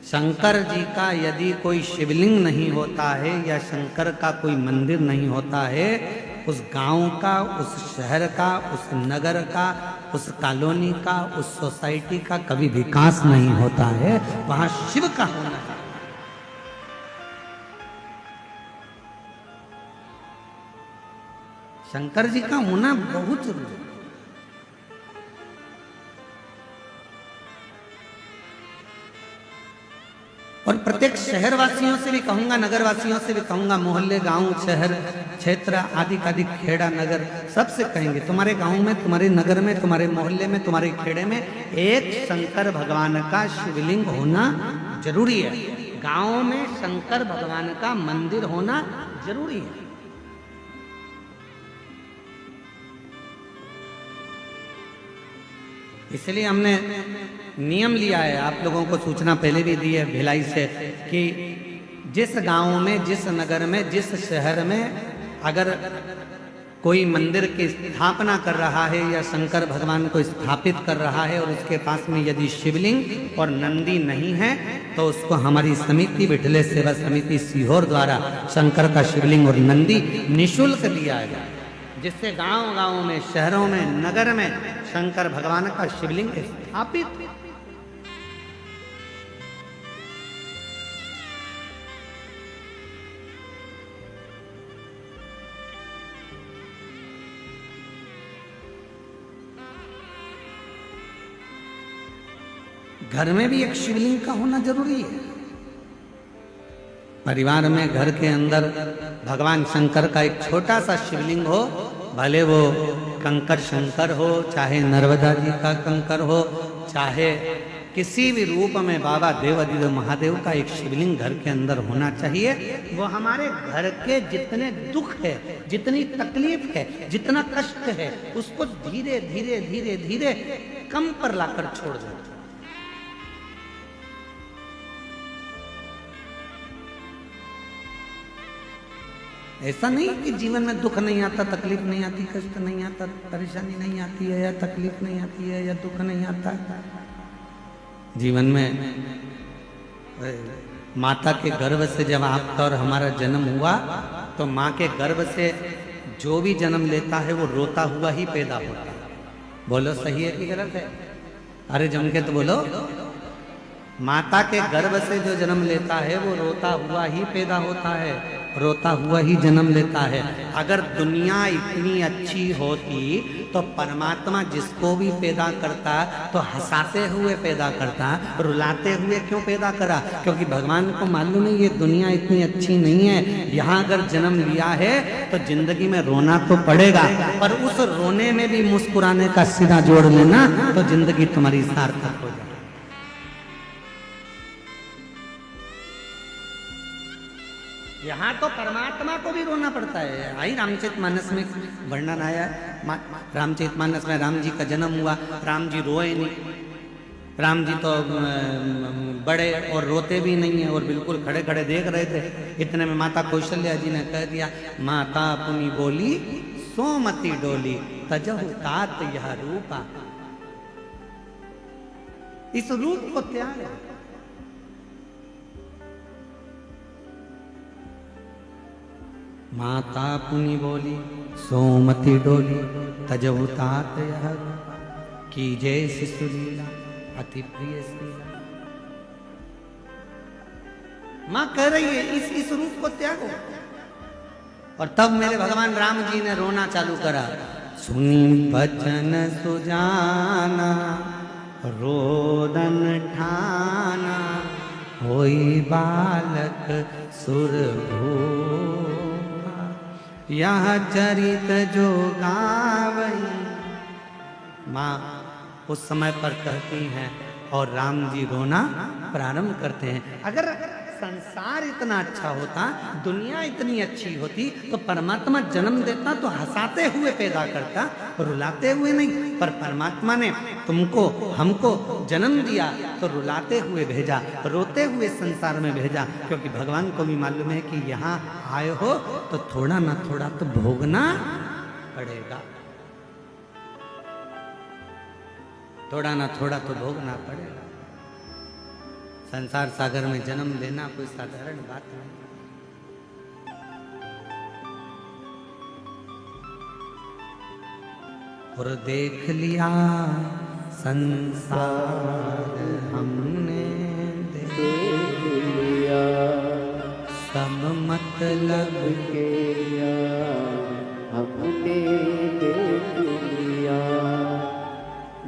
शंकर जी का यदि कोई शिवलिंग नहीं होता है या शंकर का कोई मंदिर नहीं होता है, उस गांव का, उस शहर का, उस नगर का, उस कॉलोनी का, उस सोसाइटी का कभी विकास नहीं होता है। वहां शिव का होना है। शंकर जी का होना बहुत जरूरी है। और प्रत्येक शहर वासियों से भी कहूंगा, नगर वासियों से भी कहूंगा, मोहल्ले, गांव, शहर, क्षेत्र आदि आदि, खेड़ा, नगर, सबसे कहेंगे तुम्हारे गांव में, तुम्हारे नगर में, तुम्हारे मोहल्ले में, तुम्हारे खेड़े में एक शंकर भगवान का शिवलिंग होना जरूरी है। गांव में शंकर भगवान का मंदिर होना जरूरी है। इसलिए हमने नियम लिया है, आप लोगों को सूचना पहले भी दी है भिलाई से, कि जिस गांव में, जिस नगर में, जिस शहर में अगर कोई मंदिर की स्थापना कर रहा है या शंकर भगवान को स्थापित कर रहा है और उसके पास में यदि शिवलिंग और नंदी नहीं है तो उसको हमारी समिति विठले सेवा समिति सीहोर द्वारा शंकर का शिवलिंग और नंदी निःशुल्क दिया गया, जिससे गांव-गांव में, शहरों में, नगर में शंकर भगवान का शिवलिंग स्थापित। घर में भी एक शिवलिंग का होना जरूरी है। परिवार में, घर के अंदर भगवान शंकर का एक छोटा सा शिवलिंग हो, भले वो कंकर शंकर हो, चाहे नर्मदा जी का कंकर हो, चाहे किसी भी रूप में बाबा देवादिदेव महादेव का एक शिवलिंग घर के अंदर होना चाहिए। वो हमारे घर के जितने दुख है, जितनी तकलीफ है, जितना कष्ट है, उसको धीरे धीरे धीरे धीरे कम पर लाकर छोड़ देता। ऐसा नहीं कि जीवन में दुख नहीं आता, तकलीफ नहीं आती, कष्ट नहीं आता, परेशानी नहीं आती है, या तकलीफ नहीं आती है, या दुख नहीं आता। जीवन में माता के गर्भ से जब आपका और हमारा जन्म हुआ तो माँ के गर्भ से जो भी जन्म लेता है वो रोता हुआ ही पैदा होता है। बोलो सही है कि गलत है? अरे जम के तो बोलो। माता के गर्भ से जो जन्म लेता है वो रोता हुआ ही पैदा होता है, रोता हुआ ही जन्म लेता है। अगर दुनिया इतनी अच्छी होती तो परमात्मा जिसको भी पैदा करता तो हंसाते हुए पैदा करता, रुलाते हुए क्यों पैदा करा? क्योंकि भगवान को मालूम है ये दुनिया इतनी अच्छी नहीं है, यहाँ अगर जन्म लिया है तो जिंदगी में रोना तो पड़ेगा, पर उस रोने में भी मुस्कुराने का सीधा जोड़ लेना तो जिंदगी तुम्हारी सार्थक हो जाए। यहाँ तो परमात्मा को भी रोना पड़ता है। आई रामचरितमानस में वर्णन आया, रामचरितमानस में राम जी का जन्म हुआ, राम जी रोए नहीं। राम जी तो बड़े और रोते भी नहीं है और बिल्कुल खड़े खड़े देख रहे थे। इतने में माता कौशल्या जी ने कह दिया, माता पुनि बोली सोमति डोली, तजहु तात यह रूपा। इस रूप को त्याग। माता पुनि बोली सोमति डोली, तजहु तात यह की जय शिशुलीला अति प्रिय शीला। मां कह रही है इस रूप को त्यागो। और तब मेरे भगवान राम जी ने रोना चालू करा। सुनी बचन सुजाना, रोदन ठाना, होई बालक सुरभूपा। यह चरित जो गावई। माँ उस समय पर कहती हैं और राम जी रोना प्रारंभ करते हैं। अगर संसार इतना अच्छा होता, दुनिया इतनी अच्छी होती तो परमात्मा जन्म देता तो हंसाते हुए पैदा करता, रुलाते हुए नहीं। पर परमात्मा ने तुमको हमको जन्म दिया तो रुलाते हुए भेजा, रोते हुए संसार में भेजा, क्योंकि भगवान को भी मालूम है कि यहाँ आए हो तो थोड़ा ना थोड़ा तो भोगना पड़ेगा, थोड़ा ना थोड़ा तो भोगना पड़ेगा। संसार सागर में जन्म लेना कोई साधारण बात नहीं। और देख लिया संसार हमने, देख लिया सब मतलब के हमने देख लिया।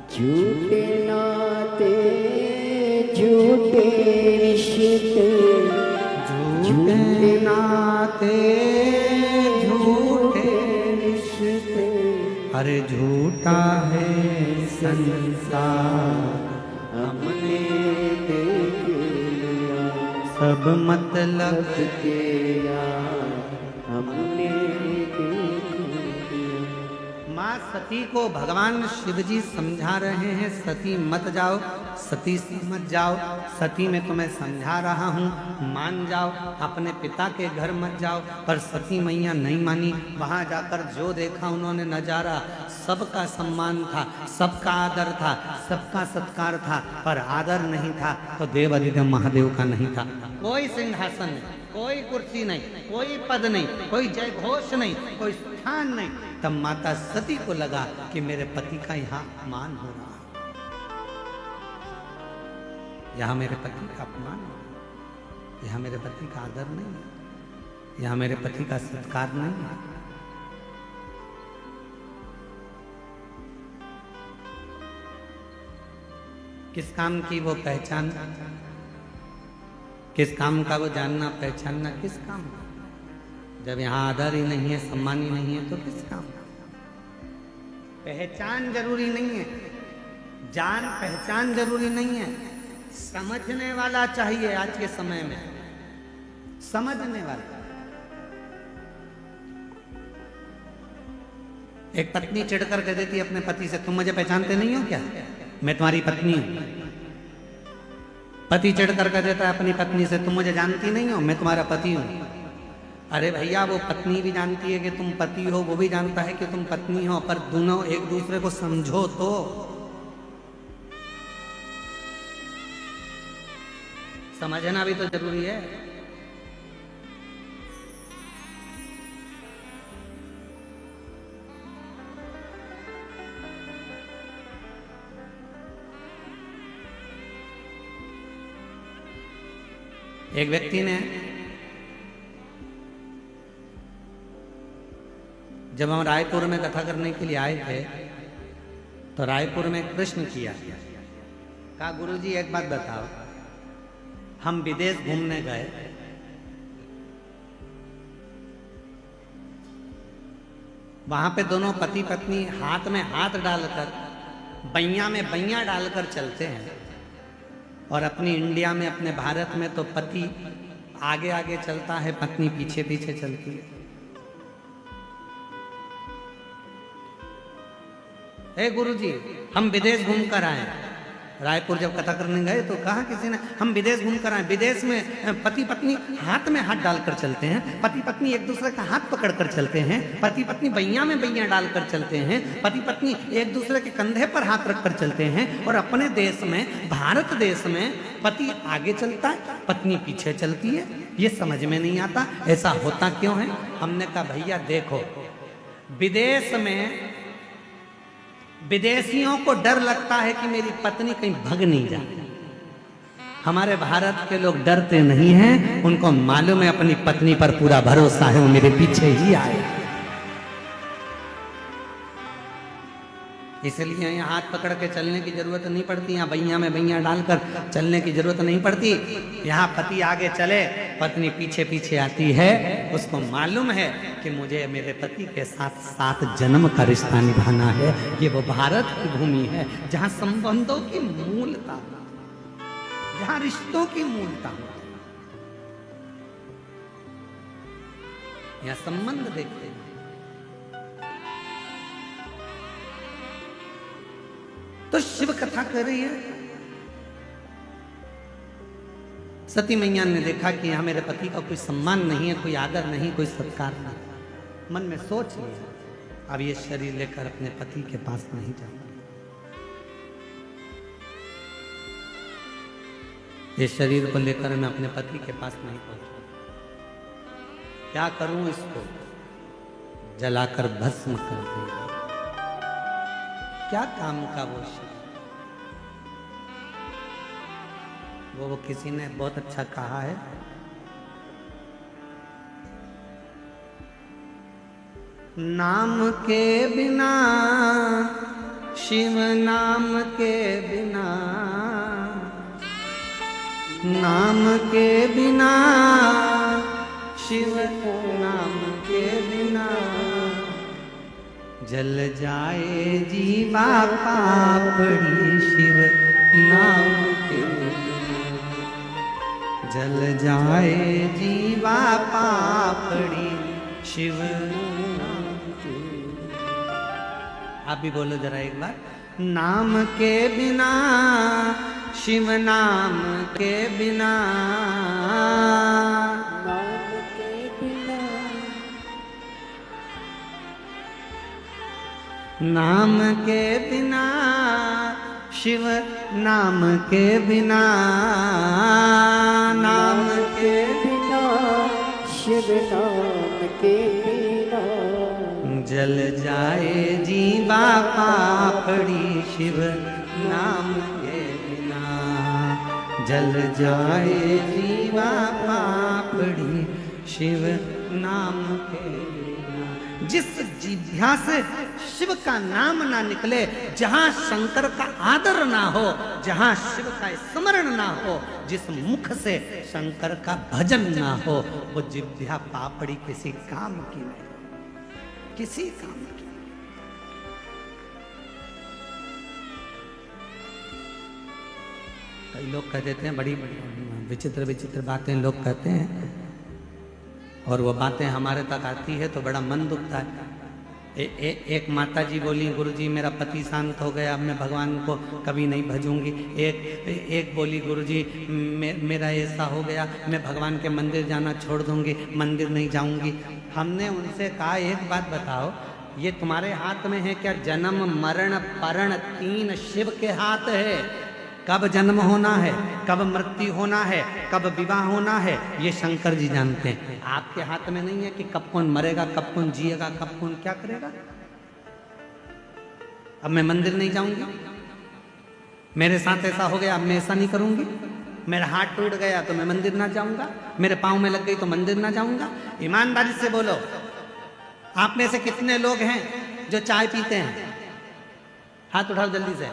झूठे नाते झूठे रिश्ते, झूठे नाते झूठे रिश्ते। अरे झूठा है संसार हमने देख लिया। सब मतलब के हमने देख लिया। माँ सती को भगवान शिव जी समझा रहे हैं, सती मत जाओ, सती मत जाओ, सती मैं तुम्हें समझा रहा हूँ, मान जाओ, अपने पिता के घर मत जाओ। पर सती मैया नहीं मानी। वहाँ जाकर जो देखा उन्होंने नजारा, सबका सम्मान था, सबका आदर था, सबका सत्कार था, पर आदर नहीं था तो देव अधिदेव महादेव का नहीं था। कोई सिंहासन नहीं, कोई कुर्सी नहीं, कोई पद नहीं, कोई जय घोष नहीं, कोई स्थान नहीं। तब माता सती को लगा कि मेरे पति का यहाँ अपमान हो रहा है, यहाँ मेरे पति का अपमान हो रहा है, यहाँ मेरे पति का आदर नहीं है, यहाँ मेरे पति का सत्कार नहीं है। किस काम की वो पहचान, किस काम का वो जानना पहचानना, किस काम का? जब यहाँ आदर ही नहीं है, सम्मान ही नहीं है तो किस काम का? पहचान जरूरी नहीं है, जान पहचान जरूरी नहीं है, समझने वाला चाहिए। आज के समय में समझने वाला। एक पत्नी चिढ़ कर कह देती है अपने पति से, तुम मुझे पहचानते नहीं हो क्या, मैं तुम्हारी पत्नी हूं। पति चिढ़ कर कह देता है अपनी पत्नी से, तुम मुझे जानती नहीं हो, मैं तुम्हारा पति हूं। अरे भैया, वो पत्नी भी जानती है कि तुम पति हो, वो भी जानता है कि तुम पत्नी हो, पर दोनों एक दूसरे को समझो तो। समझना भी तो जरूरी है। एक व्यक्ति ने, जब हम रायपुर में कथा करने के लिए आए थे तो रायपुर में प्रश्न किया, कहा गुरुजी एक बात बताओ, हम विदेश घूमने गए, वहां पे दोनों पति पत्नी हाथ में हाथ डालकर, बैया में बैया डालकर चलते हैं, और अपनी इंडिया में, अपने भारत में तो पति आगे आगे चलता है, पत्नी पीछे पीछे चलती है। हे गुरुजी, हम विदेश घूम कर आए। रायपुर जब कथा करने गए तो कहा किसी ने, हम विदेश घूम कर आए, विदेश में पति पत्नी हाथ में हाथ डालकर चलते हैं, पति पत्नी एक दूसरे का हाथ पकड़ कर चलते हैं, पति पत्नी बैया में बैया डालकर चलते हैं, पति पत्नी एक दूसरे के कंधे पर हाथ रखकर चलते हैं। और अपने देश में, भारत देश में, पति आगे चलता है, पत्नी पीछे चलती है। ये समझ में नहीं आता, ऐसा होता क्यों है? हमने कहा भैया देखो, विदेश में विदेशियों को डर लगता है कि मेरी पत्नी कहीं भग नहीं जाए। हमारे भारत के लोग डरते नहीं हैं, उनको मालूम है अपनी पत्नी पर पूरा भरोसा है, वो मेरे पीछे ही आए। इसलिए यहाँ हाथ पकड़ के चलने की जरूरत नहीं पड़ती, यहाँ बैया में बैया डालकर चलने की जरूरत नहीं पड़ती। यहाँ पति आगे चले, पत्नी पीछे पीछे आती है, उसको मालूम है कि मुझे मेरे पति के साथ 7 जन्म का रिश्ता निभाना है। ये वो भारत की भूमि है जहाँ संबंधों की मूलता, जहाँ रिश्तों की मूलता, यहाँ संबंध देखते हैं। तो शिव कथा कर रही है। सती मैया ने देखा कि यहाँ मेरे पति का कोई सम्मान नहीं है, कोई आदर नहीं, कोई सत्कार नहीं। मन में सोच लिया, अब ये शरीर लेकर अपने पति के पास नहीं जाऊंगी, ये शरीर को लेकर मैं अपने पति के पास नहीं पहुंचूंगा। क्या करूं? इसको जलाकर भस्म कर दूंगा। क्या काम का वो शरीर? वो किसी ने बहुत अच्छा कहा है, नाम के बिना, शिव नाम के बिना, नाम के बिना, शिव नाम के बिना, जल जाए जीवा पापड़ी, शिव नाम के बिना, जल जाए जीवा पापड़ी, शिव नाम के। आप भी बोलो जरा एक बार। नाम के बिना, शिव नाम के बिना, नाम के बिना, नाम के बिना, शिव नाम के बिना, नाम के बिना, शिव नाम के बिना, जल जाए जीवा पापड़ी शिव नाम के बिना, जल जाए जीवा पापड़ी शिव नाम के बिना। जिस जिह्वा से शिव का नाम ना निकले, जहां शंकर का आदर ना हो, जहां शिव का स्मरण ना हो, जिस मुख से शंकर का भजन ना हो, वो जिह्वा पापड़ी किसी काम की नहीं, किसी काम की। कई लोग कह देते हैं, बड़ी विचित्र विचित्र बातें लोग कहते हैं, और वो बातें हमारे तक आती है तो बड़ा मन दुखता है। एक माता जी बोली, गुरुजी मेरा पति शांत हो गया, अब मैं भगवान को कभी नहीं भजूंगी। एक बोली, गुरुजी मेरा ऐसा हो गया, मैं भगवान के मंदिर जाना छोड़ दूंगी, मंदिर नहीं जाऊंगी। हमने उनसे कहा, एक बात बताओ, ये तुम्हारे हाथ में है क्या? जन्म मरण परण तीन शिव के हाथ है। कब जन्म होना है, कब मृत्यु होना है, कब विवाह होना है, ये शंकर जी जानते हैं। आपके हाथ में नहीं है कि कब कौन मरेगा, कब कौन जिएगा, कब कौन क्या करेगा। अब मैं मंदिर नहीं जाऊंगी, मेरे साथ ऐसा हो गया, अब मैं ऐसा नहीं करूंगी। मेरा हाथ टूट गया तो मैं मंदिर ना जाऊंगा, मेरे पाँव में लग गई तो मंदिर ना जाऊंगा। ईमानदारी से बोलो, आप में से कितने लोग हैं जो चाय पीते हैं? हाथ उठाओ जल्दी से।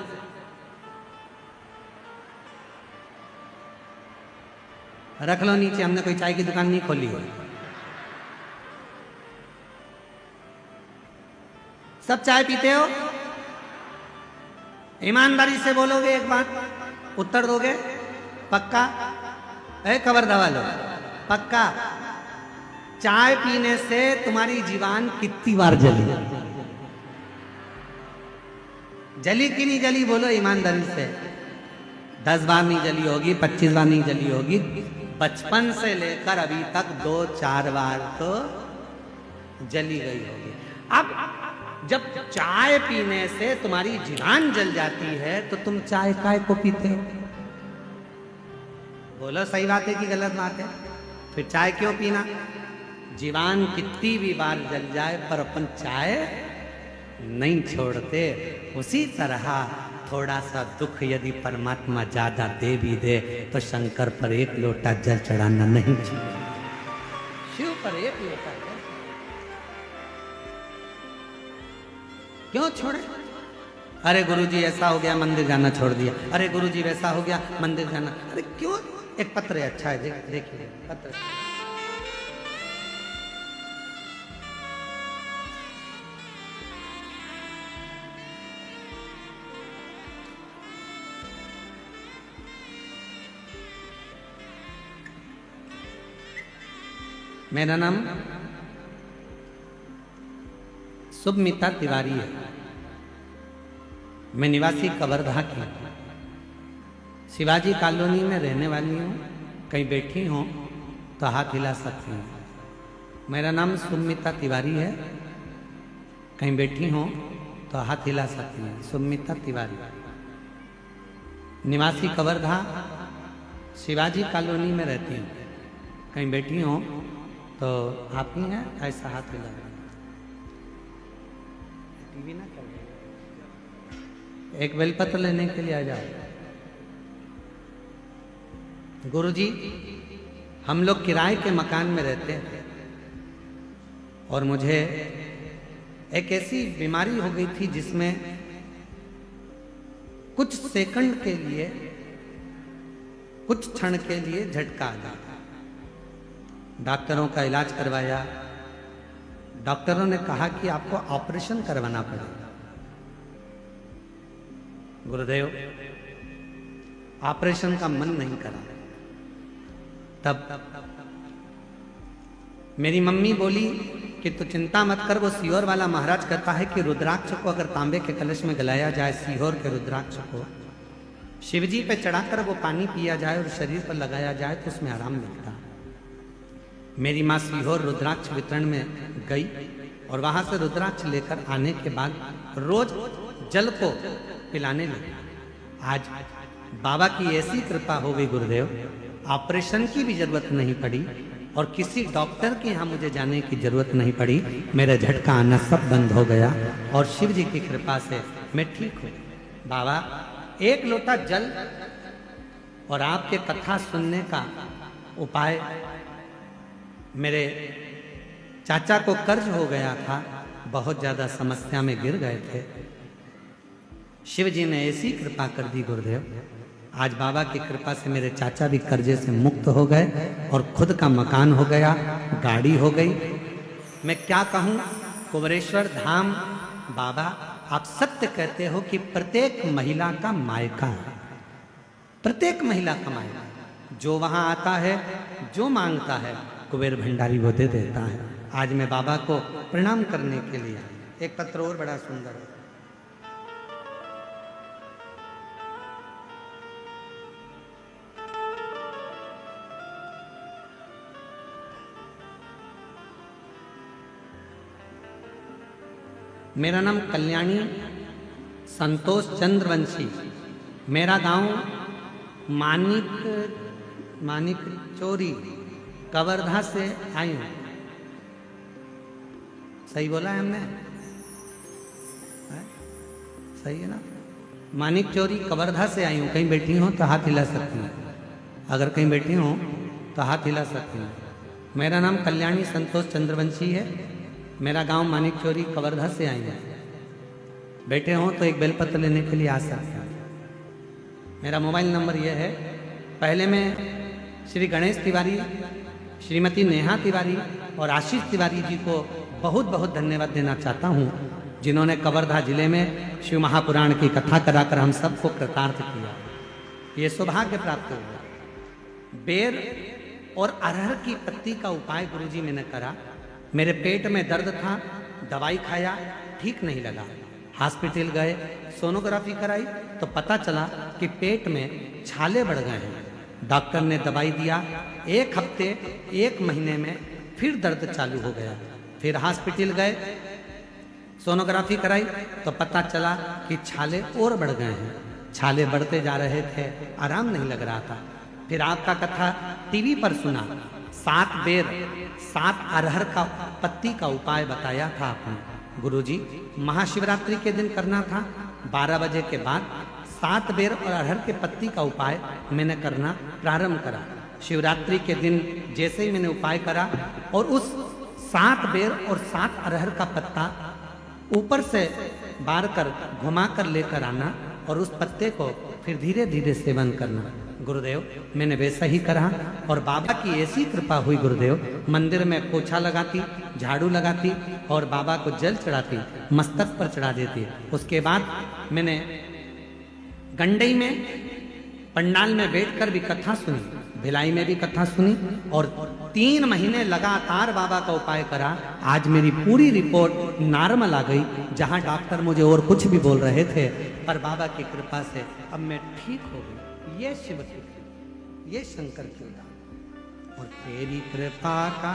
रख लो नीचे, हमने कोई चाय की दुकान नहीं खोली है। सब चाय पीते हो? ईमानदारी से बोलोगे एक बात, उत्तर दोगे? पक्का? खबर दवा लो, पक्का? चाय पीने से तुम्हारी जीवान कितनी बार जली? जली कि नहीं जली? बोलो ईमानदारी से। 10 बार नहीं जली होगी, 25 बार नहीं जली होगी, बचपन से लेकर अभी तक 2-4 बार तो जली गई होगी। अब जब चाय पीने से तुम्हारी जीवान जल जाती है तो तुम चाय काय को पीते हो? बोलो सही बात है कि गलत बात है? फिर चाय क्यों पीना? जीवान कितनी भी बार जल जाए पर अपन चाय नहीं छोड़ते। उसी तरह थोड़ा सा दुख यदि परमात्मा ज्यादा दे भी दे तो शंकर पर एक लोटा जल चढ़ाना नहीं चाहिए। शिव पर एक लोटा जल क्यों छोड़े? अरे गुरुजी ऐसा हो गया, मंदिर जाना छोड़ दिया। अरे गुरुजी वैसा हो गया, मंदिर जाना। अरे क्यों? एक पत्र है, अच्छा है, देखिए पत्र। मेरा नाम सुमिता तिवारी है। मैं निवासी कवर्धा की शिवाजी कॉलोनी में रहने वाली हूँ। कहीं बैठी हूँ तो हाथ हिला सकती हूँ। मेरा नाम सुमिता तिवारी है। कहीं बैठी हूँ तो हाथ हिला सकती हूँ। सुमिता तिवारी, निवासी कवर्धा, शिवाजी कॉलोनी में रहती हूँ। कहीं बैठी हूँ तो आप ही हैं, ऐसा हाथ हिला। टीवी ना चल रही, एक बेलपत्र लेने के लिए आ जाओ। गुरुजी, हम लोग किराए के मकान में रहते हैं और मुझे एक ऐसी बीमारी हो गई थी जिसमें कुछ सेकंड के लिए, कुछ क्षण के लिए झटका आ जाता। डॉक्टरों का इलाज करवाया। डॉक्टरों ने कहा कि आपको ऑपरेशन करवाना पड़ेगा। गुरुदेव, ऑपरेशन का मन नहीं करा। तब मेरी मम्मी बोली कि तू चिंता मत कर, वो सीहोर वाला महाराज कहता है कि रुद्राक्ष को अगर तांबे के कलश में गलाया जाए, सीहोर के रुद्राक्ष को शिवजी पे चढ़ाकर वो पानी पिया जाए और शरीर पर लगाया जाए तो उसमें आराम मिलता। मेरी माँ सीहोर रुद्राक्ष वितरण में गई और वहां से रुद्राक्ष लेकर आने के बाद रोज जल को पिलाने लगी। आज बाबा की ऐसी कृपा हो गई गुरुदेव, ऑपरेशन की भी जरूरत नहीं पड़ी और किसी डॉक्टर के यहाँ मुझे जाने की जरूरत नहीं पड़ी। मेरा झटका आना सब बंद हो गया और शिव जी की कृपा से मैं ठीक हूँ। बाबा एक लोटा जल और आपके कथा सुनने का उपाय, मेरे चाचा को कर्ज हो गया था, बहुत ज्यादा समस्या में गिर गए थे। शिव जी ने ऐसी कृपा कर दी गुरुदेव, आज बाबा की कृपा से मेरे चाचा भी कर्जे से मुक्त हो गए और खुद का मकान हो गया, गाड़ी हो गई। मैं क्या कहूँ, कुबरेश्वर धाम बाबा आप सत्य कहते हो कि प्रत्येक महिला का मायका है, प्रत्येक महिला का मायका। जो वहां आता है, जो मांगता है, कुबेर भंडारी वो दे देता है। आज मैं बाबा को प्रणाम करने के लिए, एक पत्र और बड़ा सुंदर है। मेरा नाम कल्याणी संतोष चंद्रवंशी, मेरा गांव मानिक चोरी कवर्धा से आई हूँ। सही बोला है हमने? है? सही है ना? मानिक चोरी कवर्धा से आई हूँ। कहीं बैठी हो तो हाथ हिला सकती हूँ, अगर कहीं बैठी हो तो हाथ हिला सकती हूँ। मेरा नाम कल्याणी संतोष चंद्रवंशी है, मेरा गांव मानिक चोरी कवर्धा से आई है। बैठे हो तो एक बेलपत्र लेने के लिए आ सकते हैं। मेरा मोबाइल नंबर यह है। पहले मैं श्री गणेश तिवारी, श्रीमती नेहा तिवारी और आशीष तिवारी जी को बहुत बहुत धन्यवाद देना चाहता हूँ, जिन्होंने कवर्धा जिले में शिव महापुराण की कथा कराकर हम सबको कृतार्थ किया। ये सौभाग्य प्राप्त हुआ। बेर और अरहर की पत्ती का उपाय गुरुजी मैंने करा। मेरे पेट में दर्द था, दवाई खाया, ठीक नहीं लगा। हॉस्पिटल गए, सोनोग्राफी कराई तो पता चला कि पेट में छाले बढ़ गए हैं। डॉक्टर ने दवाई दिया, एक हफ्ते एक महीने में फिर दर्द चालू हो गया। फिर हॉस्पिटल गए, सोनोग्राफी कराई तो पता चला कि छाले और बढ़ गए हैं। छाले बढ़ते जा रहे थे, आराम नहीं लग रहा था। फिर आपका कथा टीवी पर सुना, 7 बेर 7 अरहर का पत्ती का उपाय बताया था आपने। गुरुजी महाशिवरात्रि के दिन करना था, 12 बजे के बाद 7 बेर और अरहर के पत्ती का उपाय मैंने करना प्रारंभ करा। शिवरात्रि के दिन जैसे ही मैंने उपाय करा और उस 7 बेर और 7 अरहर का पत्ता ऊपर से बार कर घुमा कर लेकर आना और उस पत्ते को फिर धीरे धीरे सेवन करना। गुरुदेव मैंने वैसा ही करा और बाबा की ऐसी कृपा हुई गुरुदेव, मंदिर में पोछा लगाती, झाड़ू लगाती और बाबा को जल चढ़ाती, मस्तक पर चढ़ा देती। उसके बाद मैंने गंडई में पंडाल में बैठकर भी कथा सुनी, भिलाई में भी कथा सुनी और 3 महीने लगातार बाबा का उपाय करा। आज मेरी पूरी रिपोर्ट नॉर्मल आ गई। जहां डॉक्टर मुझे और कुछ भी बोल रहे थे, पर बाबा की कृपा से अब मैं ठीक हो गई। ये शिव की, ये शंकर की और तेरी कृपा का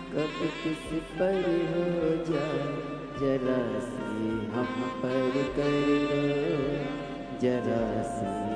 कब किस पर हो जाए, जरा सी हम पर कर दो, जरा सी